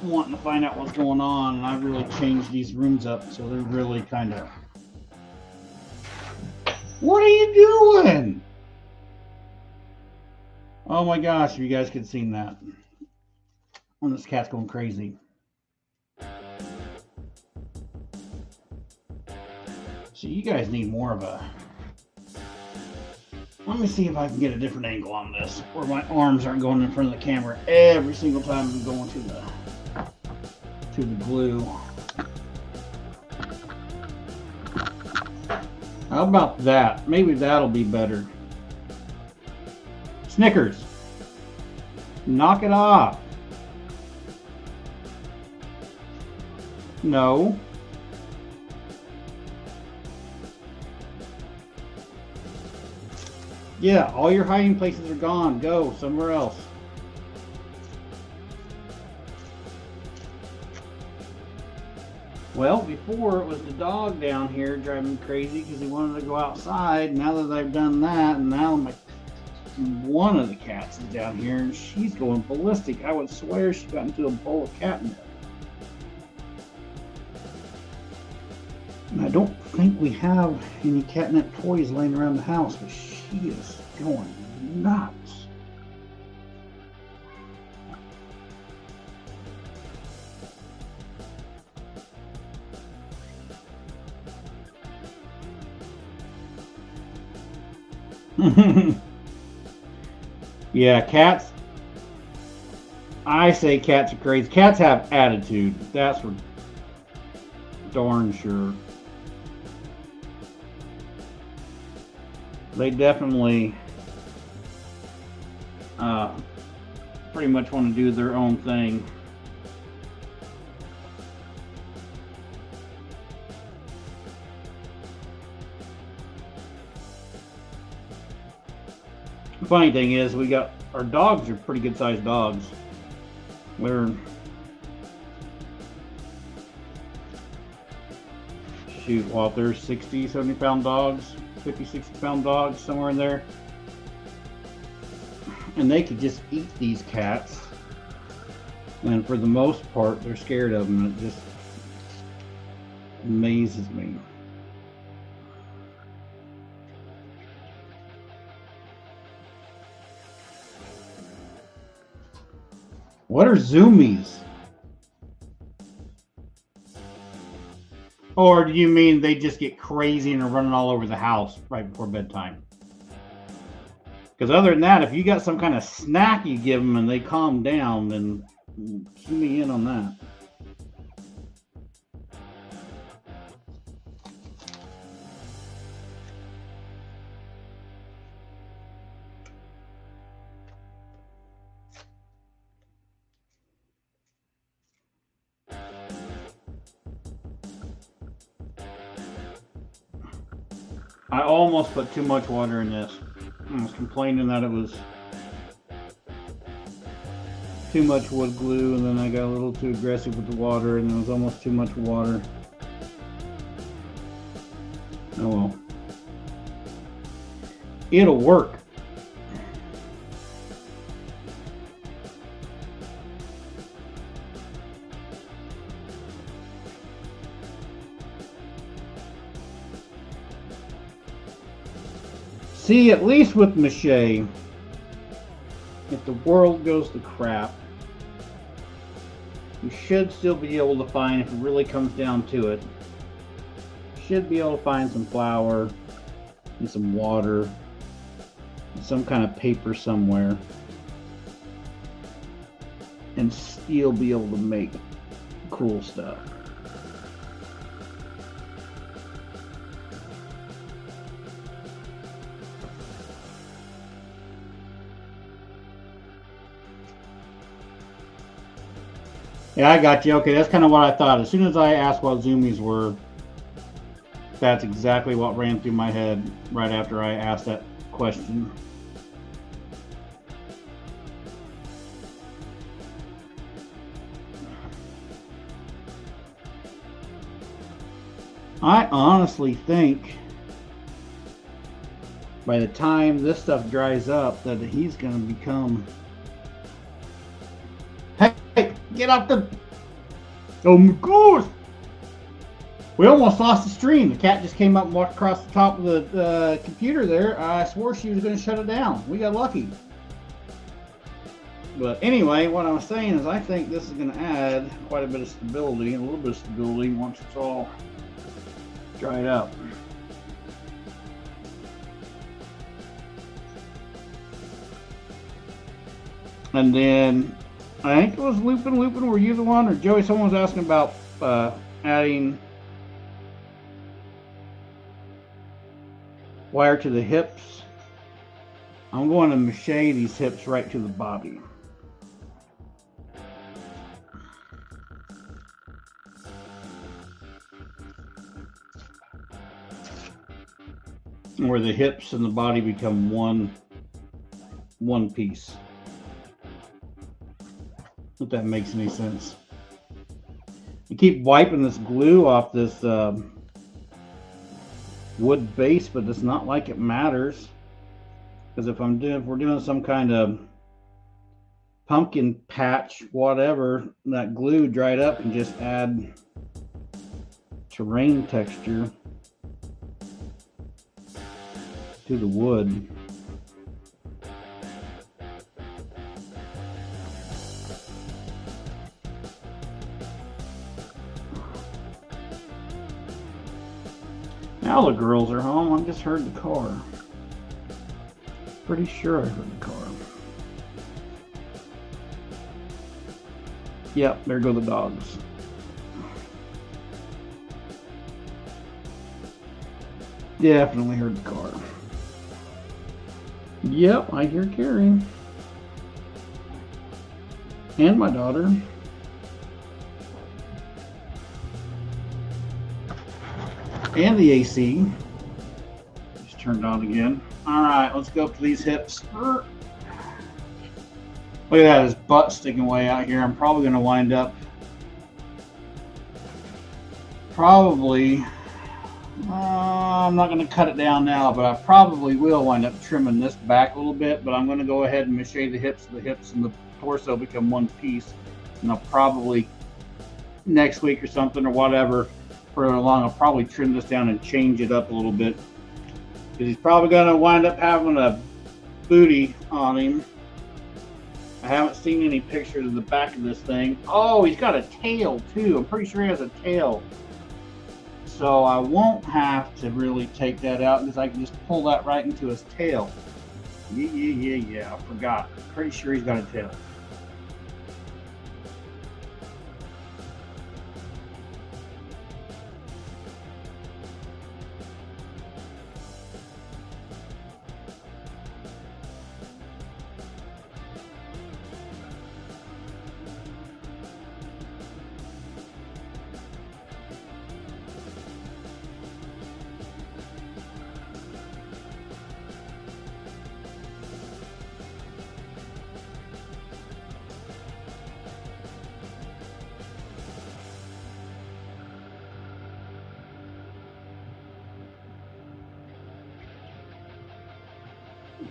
wanting to find out what's going on, and I've really changed these rooms up so they're really kind of, what are you doing? Oh my gosh, if you guys could have seen that. When this cat's going crazy. So you guys need more of a... Let me see if I can get a different angle on this, where my arms aren't going in front of the camera every single time I'm going to the glue. How about that? Maybe that'll be better. Snickers, knock it off. No. Yeah, all your hiding places are gone. Go somewhere else. Well, before it was the dog down here driving me crazy because he wanted to go outside. Now that I've done that, and now one of the cats is down here and she's going ballistic. I would swear she got into a bowl of catnip. And I don't think we have any catnip toys laying around the house, but she is going nuts. Yeah, cats. I say cats are crazy. Cats have attitude. That's for darn sure. They definitely pretty much want to do their own thing. The funny thing is, we got our dogs are pretty good sized dogs. They're shoot, well, they're 60, 70 pound dogs, 50, 60 pound dogs, somewhere in there. And they could just eat these cats. And for the most part, they're scared of them. It just amazes me. What are zoomies? Or do you mean they just get crazy and are running all over the house right before bedtime? Because other than that, if you got some kind of snack you give them and they calm down, then key me in on that. I almost put too much water in this. I was complaining that it was too much wood glue, and then I got a little too aggressive with the water, and it was almost too much water. Oh well. It'll work. See, at least with Mache, if the world goes to crap, you should still be able to find, if it really comes down to it, you should be able to find some flour and some water and some kind of paper somewhere and still be able to make cool stuff. Yeah, I got you. Okay, that's kind of what I thought. As soon as I asked what zoomies were, that's exactly what ran through my head right after I asked that question. I honestly think by the time this stuff dries up that he's going to become... Hey, get off the... Oh my gosh! We almost lost the stream. The cat just came up and walked across the top of the computer there. I swore she was going to shut it down. We got lucky. But anyway, what I was saying is I think this is going to add quite a bit of stability, and a little bit of stability once it's all dried up. And then I think it was Lupin. Lupin, were you the one, or Joey? Someone was asking about adding wire to the hips. I'm going to mache these hips right to the body. Where the hips and the body become one piece. If that makes any sense. You keep wiping this glue off this wood base, but it's not like it matters, because if we're doing some kind of pumpkin patch, whatever, that glue dried up can just add terrain texture to the wood. Now the girls are home. I just heard the car. Pretty sure I heard the car. Yep, there go the dogs. Definitely heard the car. Yep, I hear Carrie. And my daughter. And the AC. Just turned on again. Alright, let's go up to these hips. Look at that, his butt sticking way out here. I'm probably going to wind up I'm not going to cut it down now, but I probably will wind up trimming this back a little bit, but I'm going to go ahead and mache the hips and the torso become one piece, and I'll probably next week or something or whatever, further along, I'll probably trim this down and change it up a little bit, because he's probably going to wind up having a booty on him. I haven't seen any pictures of the back of this thing. Oh, he's got a tail too. I'm pretty sure he has a tail. So I won't have to really take that out because I can just pull that right into his tail. Yeah, I forgot. Pretty sure he's got a tail.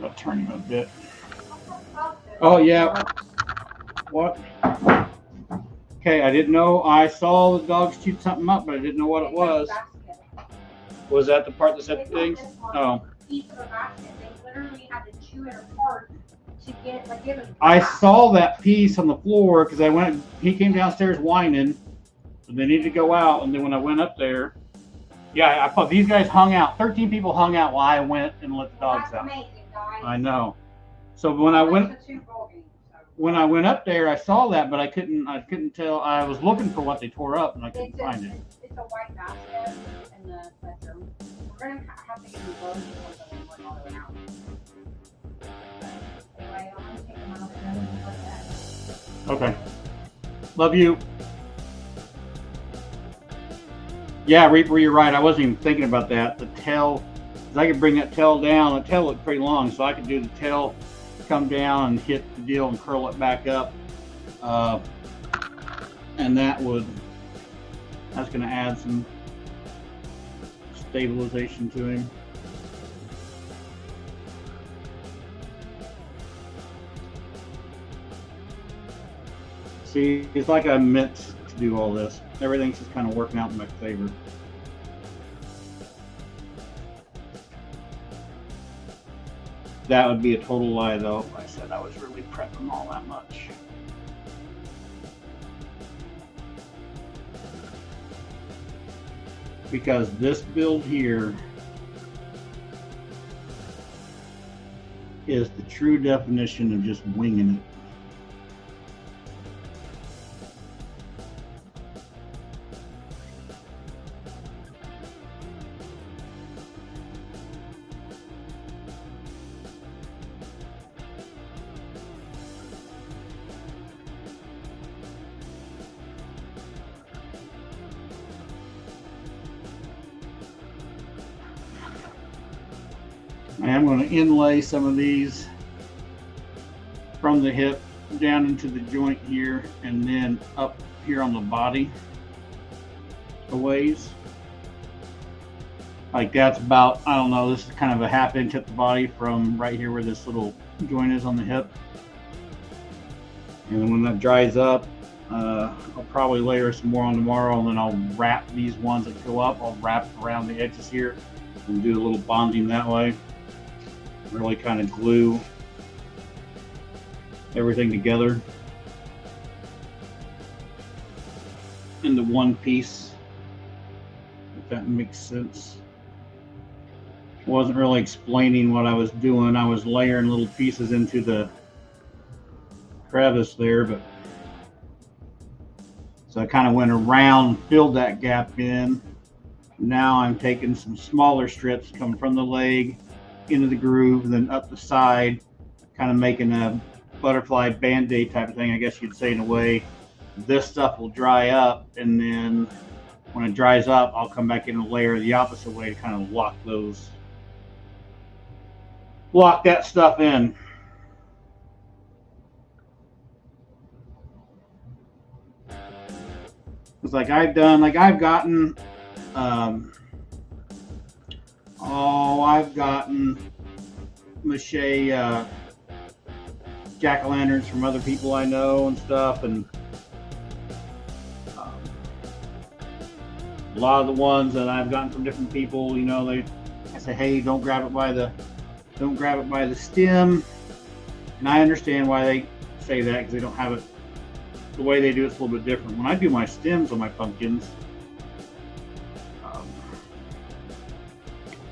I'll turn him a bit. Oh yeah. What? Okay, I didn't know. I saw the dogs chew something up, but I didn't know what it was. Was that the part that said things? Oh. I saw that piece on the floor because he came downstairs whining, so they needed to go out, and then when I went up there, yeah, I thought these guys hung out. 13 people hung out while I went and let the dogs out. I know. So when I went up there, I saw that, but I couldn't tell. I was looking for what they tore up, and I couldn't find it. It's a white basket in the bedroom. We're gonna have to get the clothes and work all the way out. Anyway, I'm gonna take them out and like that. Okay. Love you. Yeah, Reaper, you're right. I wasn't even thinking about that. The tail, because I could bring that tail down. The tail looked pretty long, so I could do the tail, come down and hit the deal and curl it back up. And that's going to add some stabilization to him. See, it's like I meant to do all this. Everything's just kind of working out in my favor. That would be a total lie, though, if I said I was really prepping all that much. Because this build here is the true definition of just winging it. I am going to inlay some of these from the hip down into the joint here and then up here on the body a ways. Like that's about, I don't know, this is kind of a ½ inch at the body from right here where this little joint is on the hip. And then when that dries up, I'll probably layer some more on tomorrow, and then I'll wrap these ones that go up. I'll wrap around the edges here and do a little bonding that way. Really kind of glue everything together into one piece, if that makes sense. I wasn't really explaining what I was doing. I was layering little pieces into the crevice there, but so I kind of went around, filled that gap in. Now I'm taking some smaller strips coming from the leg into the groove, and then up the side, kind of making a butterfly band-aid type of thing, I guess you'd say, in a way. This stuff will dry up, and then when it dries up, I'll come back in and layer the opposite way to kind of lock that stuff in. It's like I've gotten mache jack-o'-lanterns from other people I know and stuff, and a lot of the ones that I've gotten from different people, you know, I say, hey, don't grab it by the stem, and I understand why they say that, because they don't have it. The way they do it's a little bit different. When I do my stems on my pumpkins,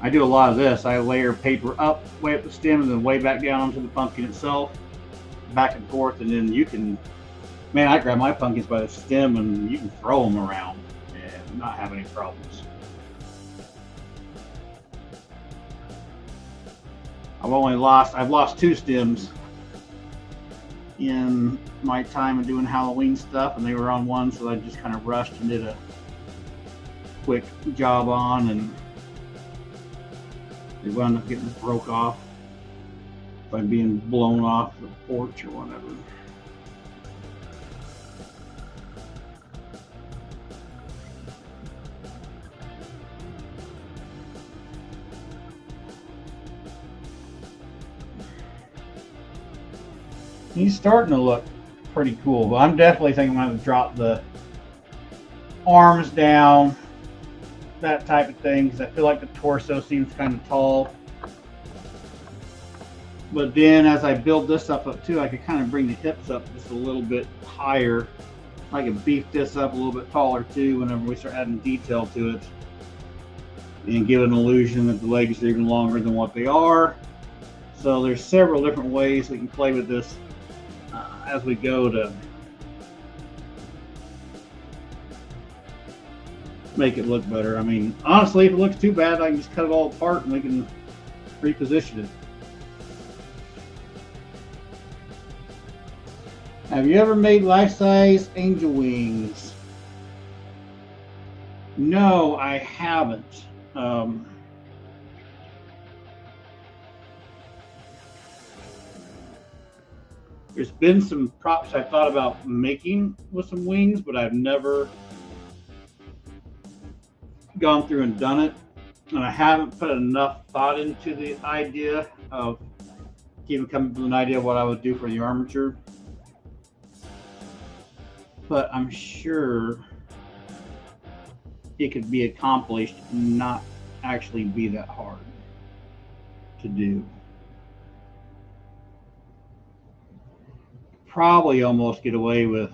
I do a lot of this. I layer paper up, way up the stem, and then way back down onto the pumpkin itself, back and forth, and then I grab my pumpkins by the stem, and you can throw them around and not have any problems. I've lost 2 stems in my time of doing Halloween stuff, and they were on one, so I just kind of rushed and did a quick job on, and they wound up getting broke off by being blown off the porch or whatever. He's starting to look pretty cool, but I'm definitely thinking I'm going to drop the arms down, that type of thing, because I feel like the torso seems kind of tall. But then as I build this stuff up too, I could kind of bring the hips up just a little bit higher. I could beef this up a little bit taller too whenever we start adding detail to it, and give an illusion that the legs are even longer than what they are. So there's several different ways we can play with this as we go to make it look better. I mean, honestly, if it looks too bad, I can just cut it all apart and we can reposition it. Have you ever made life-size angel wings? No, I haven't. There's been some props I thought about making with some wings, but I've never gone through and done it. And I haven't put enough thought into the idea of even coming to an idea of what I would do for the armature. But I'm sure it could be accomplished and not actually be that hard to do. Probably almost get away with,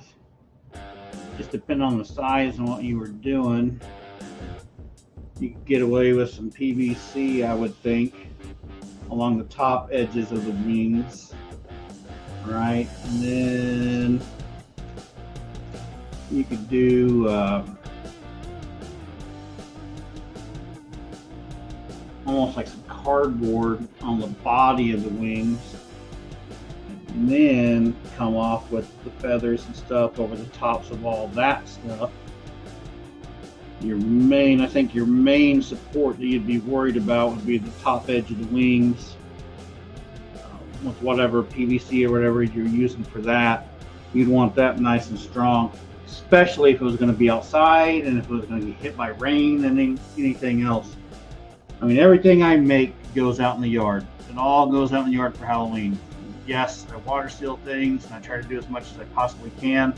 just depending on the size and what you were doing, you could get away with some PVC, I would think, along the top edges of the wings, right? And then you could do almost like some cardboard on the body of the wings, and then come off with the feathers and stuff over the tops of all that stuff. I think your main support that you'd be worried about would be the top edge of the wings, with whatever PVC or whatever you're using for that. You'd want that nice and strong, especially if it was going to be outside and if it was going to be hit by rain and anything else. I mean, everything I make goes out in the yard. It all goes out in the yard for Halloween. Yes, I water seal things, and I try to do as much as I possibly can.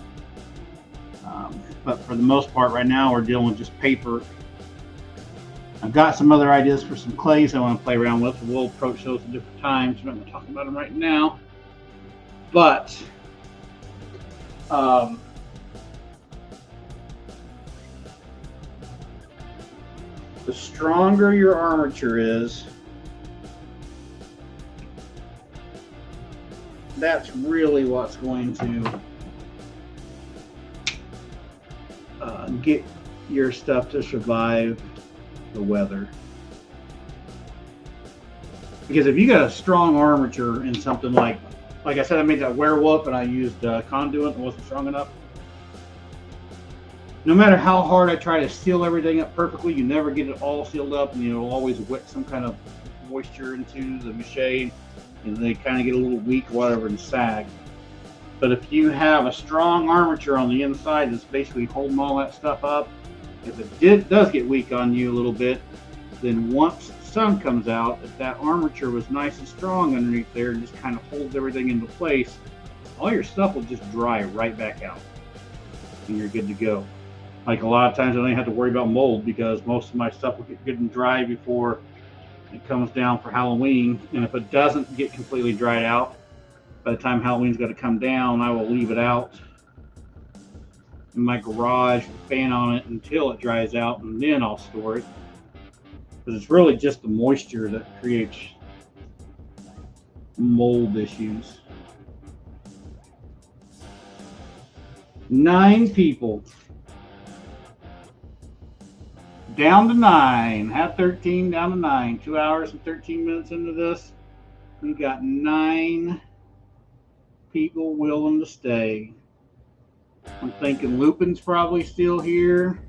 But for the most part right now, we're dealing with just paper. I've got some other ideas for some clays I want to play around with. We'll approach those at different times. We're not going to talk about them right now. But the stronger your armature is, that's really what's going to get your stuff to survive the weather. Because if you got a strong armature in something like I said, I made that werewolf and I used conduit and wasn't strong enough. No matter how hard I try to seal everything up perfectly, you never get it all sealed up, and you'll always wet some kind of moisture into the mache, and they kind of get a little weak or whatever and sag. But if you have a strong armature on the inside that's basically holding all that stuff up, if it does get weak on you a little bit, then once the sun comes out, if that armature was nice and strong underneath there and just kind of holds everything into place, all your stuff will just dry right back out and you're good to go. Like a lot of times I don't have to worry about mold because most of my stuff will get good and dry before it comes down for Halloween. And if it doesn't get completely dried out, by the time Halloween's got to come down, I will leave it out in my garage, fan on it until it dries out, and then I'll store it. Because it's really just the moisture that creates mold issues. 9 people. Down to 9. Had 13, down to 9. 2 hours and 13 minutes into this. We got 9 people willing to stay. I'm thinking Lupin's probably still here.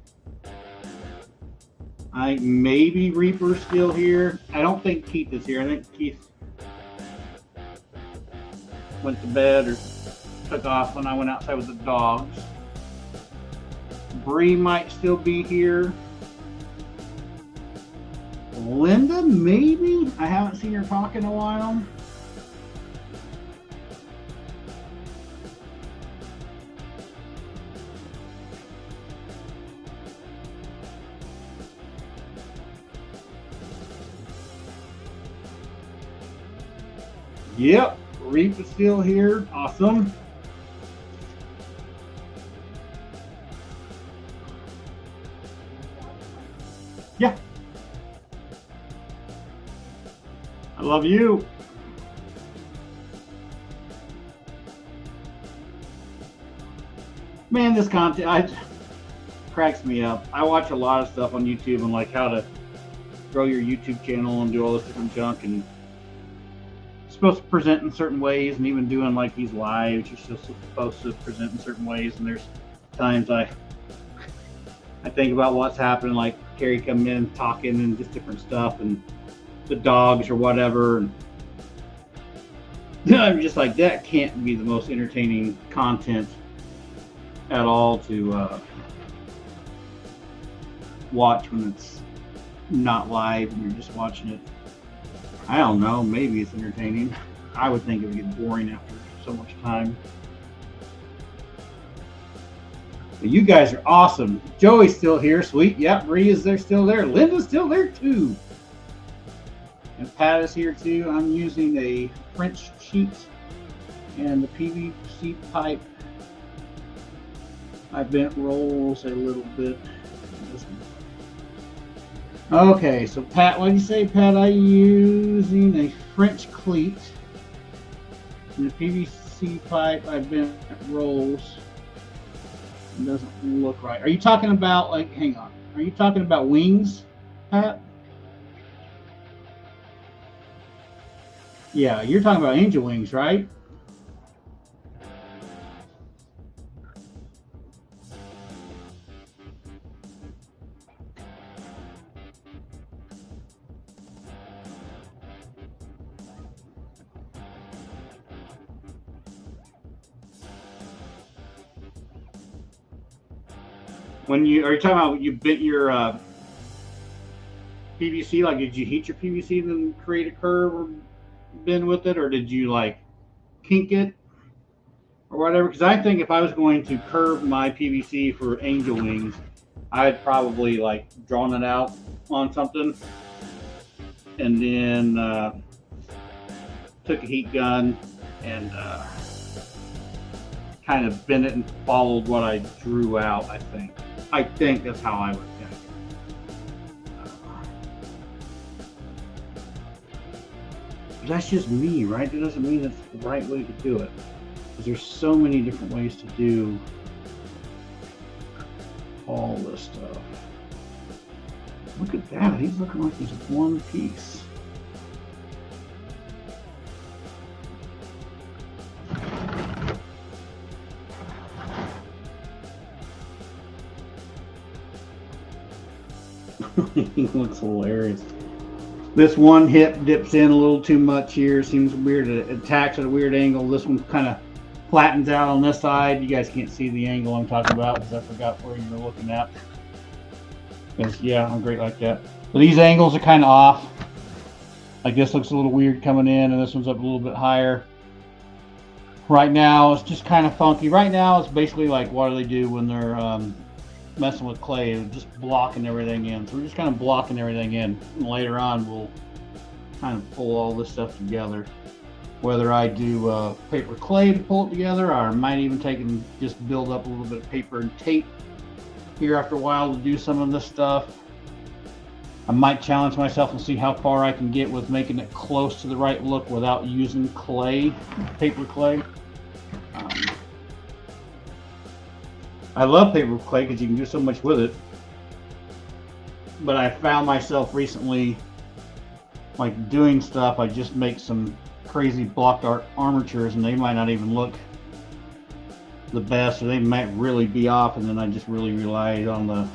Maybe Reaper's still here. I don't think Keith is here. I think Keith went to bed or took off when I went outside with the dogs. Bree might still be here. Linda, maybe? I haven't seen her talk in a while. Yep, Reef is still here. Awesome. Yeah. I love you. Man, this content cracks me up. I watch a lot of stuff on YouTube and like how to grow your YouTube channel and do all this different junk, and supposed to present in certain ways, and even doing like these lives, you're still supposed to present in certain ways. And there's times I think about what's happening, like Carrie coming in talking and just different stuff, and the dogs or whatever, and I'm just like, that can't be the most entertaining content at all to watch when it's not live and you're just watching it. I don't know, maybe it's entertaining. I would think it would get boring after so much time. But you guys are awesome. Joey's still here, sweet. Yep, Bree is there, still there. Linda's still there too. And Pat is here too. I'm using a French sheet and the PVC pipe. I bent rolls a little bit. Okay, so Pat, what did you say, Pat? I'm using a French cleat and the PVC pipe. I bent rolls. It doesn't look right. Are you talking about, like, hang on. Are you talking about wings, Pat? Yeah, you're talking about angel wings, right? When you are you talking about you bent your PVC? Like, did you heat your PVC and then create a curve or bend with it, or did you like kink it? or whatever. Because I think if I was going to curve my PVC for angel wings, I'd probably like drawn it out on something, and then took a heat gun and kind of bent it and followed what I drew out. I think that's how I would think. But that's just me, right? That doesn't mean that's the right way to do it, because there's so many different ways to do all this stuff. Look at that. He's looking like he's one piece. He looks hilarious. This one hip dips in a little too much here. Seems weird. It attacks at a weird angle. This one kind of flattens out on this side. You guys can't see the angle I'm talking about because I forgot where you were looking at. Because, yeah, I'm great like that. But these angles are kind of off. Like this looks a little weird coming in, and this one's up a little bit higher. Right now, it's just kind of funky. Right now, it's basically like what do they do when they're messing with clay, just blocking everything in. So we're just kind of blocking everything in. And later on, we'll kind of pull all this stuff together. Whether I do paper clay to pull it together, or I might even take and just build up a little bit of paper and tape here after a while to do some of this stuff. I might challenge myself and see how far I can get with making it close to the right look without using clay, paper clay. I love paper clay because you can do so much with it. But I found myself recently, like doing stuff, I just make some crazy block art armatures and they might not even look the best, or they might really be off, and then I just really relied on the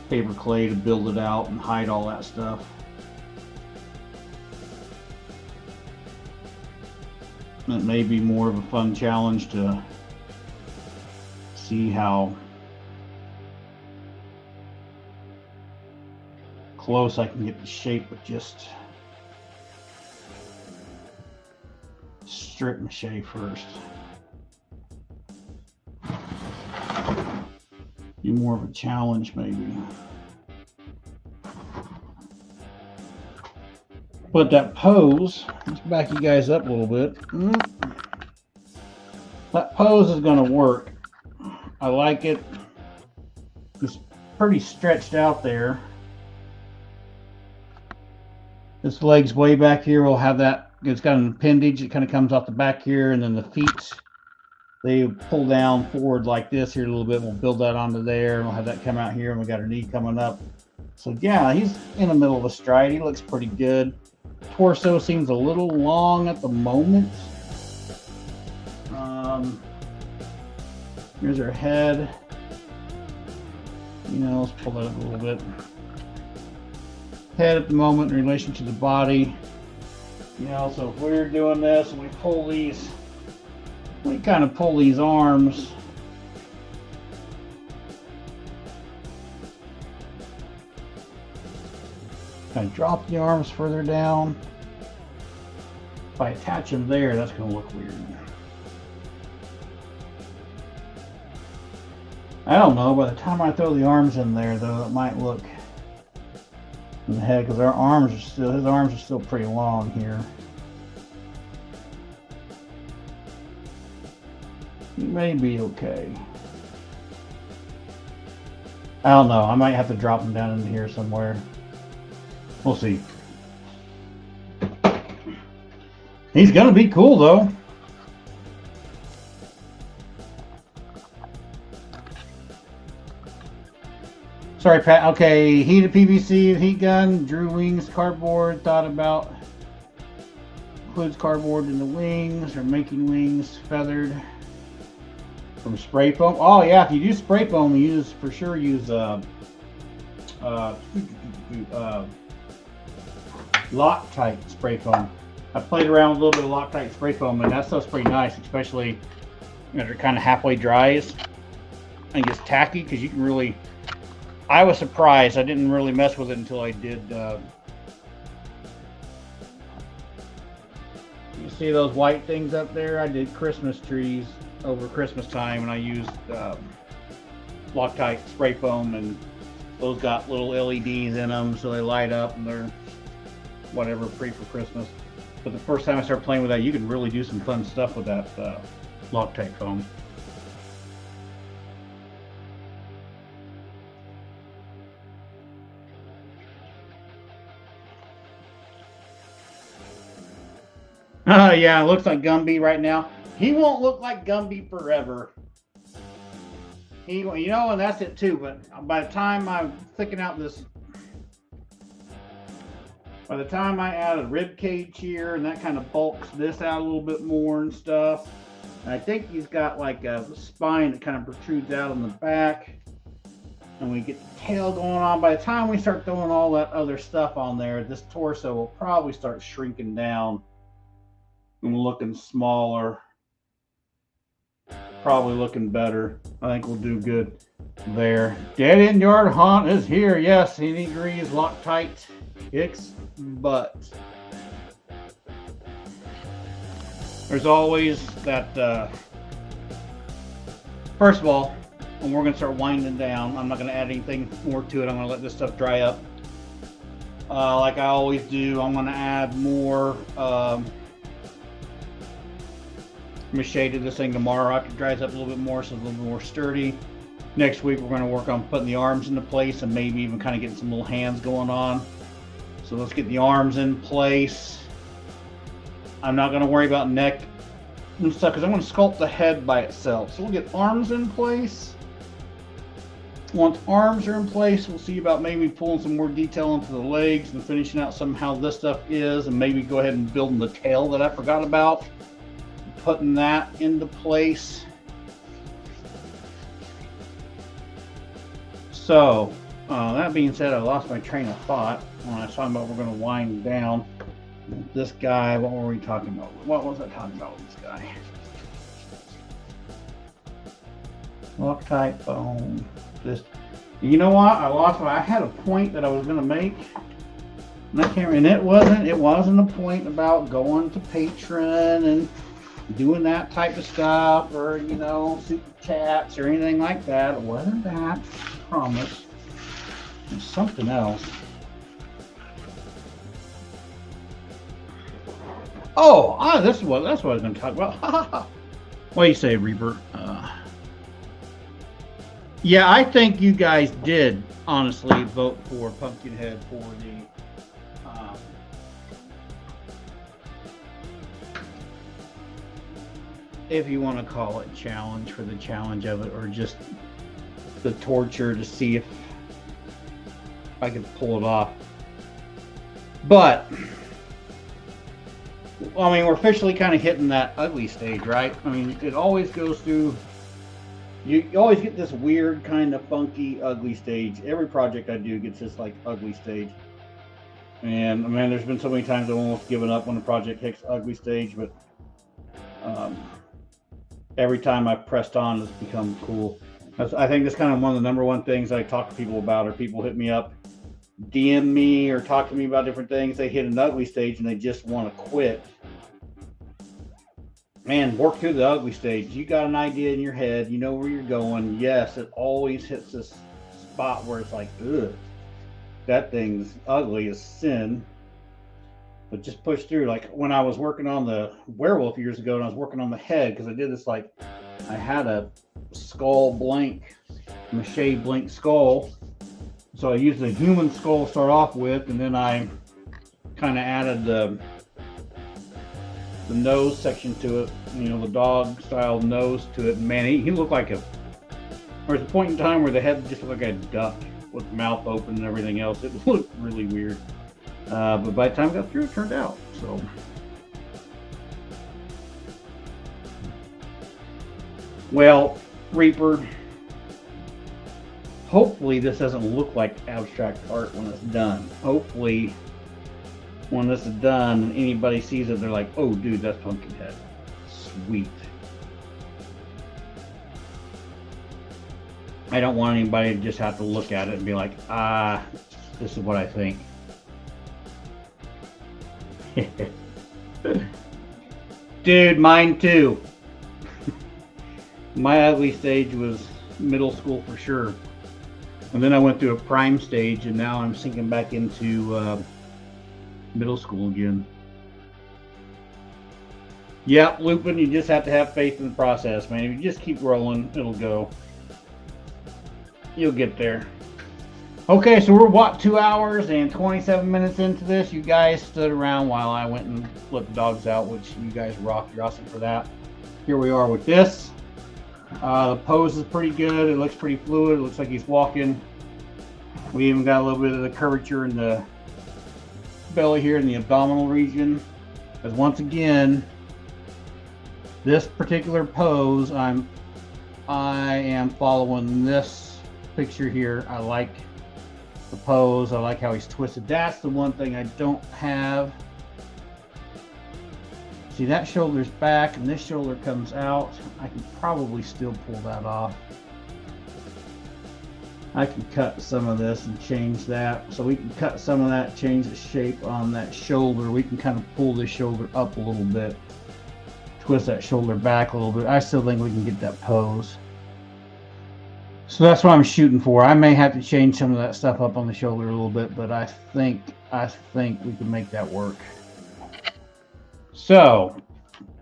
paper clay to build it out and hide all that stuff. It may be more of a fun challenge to see how close I can get the shape with just strip mache first. Be more of a challenge maybe. But that pose, let's back you guys up a little bit. That pose is going to work. I like it. It's pretty stretched out there. This leg's way back here. We'll have that. It's got an appendage. It kind of comes off the back here, and then the feet, they pull down forward like this here a little bit. We'll build that onto there, and we'll have that come out here, and we got our knee coming up. So yeah, he's in the middle of a stride. He looks pretty good. Torso seems a little long at the moment. Here's our head. You know, let's pull that up a little bit. Head at the moment in relation to the body. You know, so if we're doing this and we pull these, we kind of pull these arms. Kind of drop the arms further down. If I attach them there, that's going to look weird. I don't know, by the time I throw the arms in there though, it might look in the head, because our arms are still, his arms are still pretty long here. He may be okay. I don't know, I might have to drop him down in here somewhere. We'll see. He's gonna be cool though. Sorry, Pat. Okay, heated PVC, heat gun, drew wings, cardboard, thought about, includes cardboard in the wings, or making wings feathered from spray foam. Oh yeah, if you do spray foam, use, for sure use Loctite spray foam. I played around with a little bit of Loctite spray foam, and that stuff's pretty nice, especially when it kind of halfway dries and gets tacky, because you can really, I was surprised. I didn't really mess with it until I did. Let me See those white things up there? I did Christmas trees over Christmas time, and I used Loctite spray foam, and those got little LEDs in them, so they light up, and they're whatever, free for Christmas. But the first time I started playing with that, you can really do some fun stuff with that Loctite foam. Yeah, it looks like Gumby right now. He won't look like Gumby forever. You know, and that's it too. But by the time I'm thicken out this, by the time I add a rib cage here, and that kind of bulks this out a little bit more and stuff. And I think he's got like a spine that kind of protrudes out on the back, and we get the tail going on. By the time we start throwing all that other stuff on there, this torso will probably start shrinking down and looking smaller. Probably looking better. I think we'll do good there. Dead End Yard Hunt is here. Yes, and he agrees. Loctite kicks butt. There's always that. First of all, when we're going to start winding down, I'm not going to add anything more to it. I'm going to let this stuff dry up. Like I always do, I'm going to add more mache to this thing tomorrow after it dries up a little bit more, so it's a little bit more sturdy. Next week we're going to work on putting the arms into place and maybe even kind of getting some little hands going on. So let's get the arms in place. I'm not going to worry about neck and stuff because I'm going to sculpt the head by itself. So we'll get arms in place. Once arms are in place, we'll see about maybe pulling some more detail into the legs and finishing out somehow this stuff is, and maybe go ahead and building the tail that I forgot about. Putting that into place. So, that being said, I lost my train of thought when I was talking about we're going to wind down this guy. What were we talking about? What was I talking about with this guy? Loctite foam. This. You know what? I lost. I had a point that I was going to make. And I can't remember. And it wasn't a point about going to Patreon and doing that type of stuff, or you know, super chats or anything like that. It wasn't that. I promise. It was something else. Oh, that's what I was going to talk about. What do you say, Reaper? Yeah, I think you guys did honestly vote for Pumpkinhead for the if you want to call it challenge, for the challenge of it, or just the torture to see if I can pull it off. But I mean, we're officially kind of hitting that ugly stage, right? I mean, it always goes through, you always get this weird kind of funky ugly stage. Every project I do gets this like ugly stage. And man, there's been so many times I've almost given up when the project hits ugly stage, but every time I've pressed on, it's become cool. I think that's kind of one of the number one things I talk to people about, or people hit me up, DM me, or talk to me about different things. They hit an ugly stage and they just want to quit. Man, work through the ugly stage. You got an idea in your head, you know where you're going. Yes, it always hits this spot where it's like, ugh, that thing's ugly as sin. But just push through. Like when I was working on the werewolf years ago, and I was working on the head, because I did this, like I had a skull blank, mache blank skull. So I used the human skull to start off with, and then I kind of added the nose section to it, you know, the dog style nose to it. And man, he looked like there was a point in time where the head just looked like a duck with the mouth open and everything else. It looked really weird. But by the time I got through, it turned out. So, well, Reaper, hopefully this doesn't look like abstract art when it's done. Hopefully when this is done and anybody sees it, they're like, oh dude, that's Pumpkinhead. Sweet. I don't want anybody to just have to look at it and be like, this is what I think. Dude, mine too. My ugly stage was middle school for sure. And then I went through a prime stage, and now I'm sinking back into middle school again. Yeah, Lupin, you just have to have faith in the process, man. If you just keep rolling, it'll go. You'll get there. Okay, so we're what, 2 hours and 27 minutes into this. You guys stood around while I went and let the dogs out, which you guys rock. You're awesome for that. Here we are with this. The pose is pretty good. It looks pretty fluid. It looks like he's walking. We even got a little bit of the curvature in the belly here in the abdominal region. Because once again, this particular pose, I am following this picture here. I like the pose. I like how he's twisted. That's the one thing I don't have. See, that shoulder's back and this shoulder comes out. I can probably still pull that off. I can cut some of this and change that. So we can cut some of that, change the shape on that shoulder. We can kind of pull this shoulder up a little bit. Twist that shoulder back a little bit. I still think we can get that pose. So that's what I'm shooting for. I may have to change some of that stuff up on the shoulder a little bit, but I think we can make that work. So,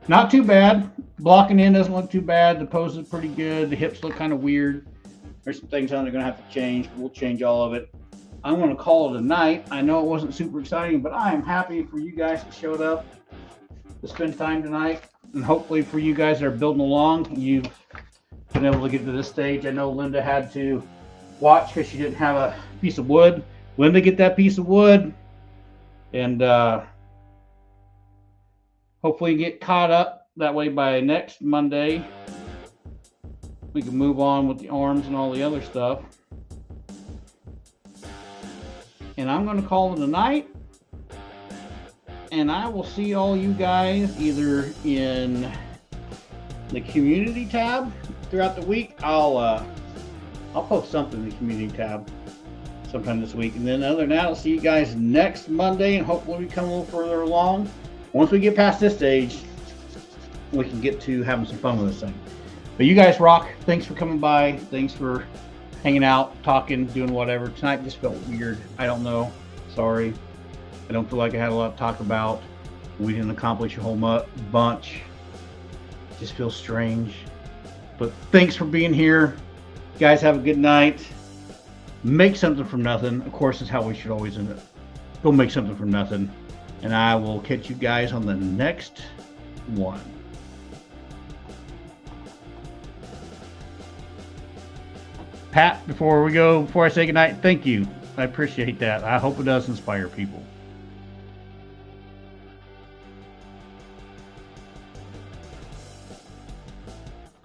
not too bad. Blocking in doesn't look too bad. The pose is pretty good. The hips look kind of weird. There's some things on there going to have to change. We'll change all of it. I'm going to call it a night. I know it wasn't super exciting, but I am happy for you guys that showed up to spend time tonight. And hopefully for you guys that are building along, you've been able to get to this stage. I know Linda had to watch because she didn't have a piece of wood. Linda, get that piece of wood. And hopefully get caught up. That way by next Monday, we can move on with the arms and all the other stuff. And I'm going to call it a night. And I will see all you guys either in the community tab throughout the week. I'll post something in the community tab sometime this week. And then other than that, I'll see you guys next Monday, and hopefully we come a little further along. Once we get past this stage, we can get to having some fun with this thing. But you guys rock. Thanks for coming by. Thanks for hanging out, talking, doing whatever. Tonight just felt weird. I don't know. Sorry. I don't feel like I had a lot to talk about. We didn't accomplish a whole bunch. It just feels strange. But thanks for being here. You guys have a good night. Make something from nothing. Of course, is how we should always end it. Go make something from nothing. And I will catch you guys on the next one. Pat, before I say goodnight, thank you. I appreciate that. I hope it does inspire people.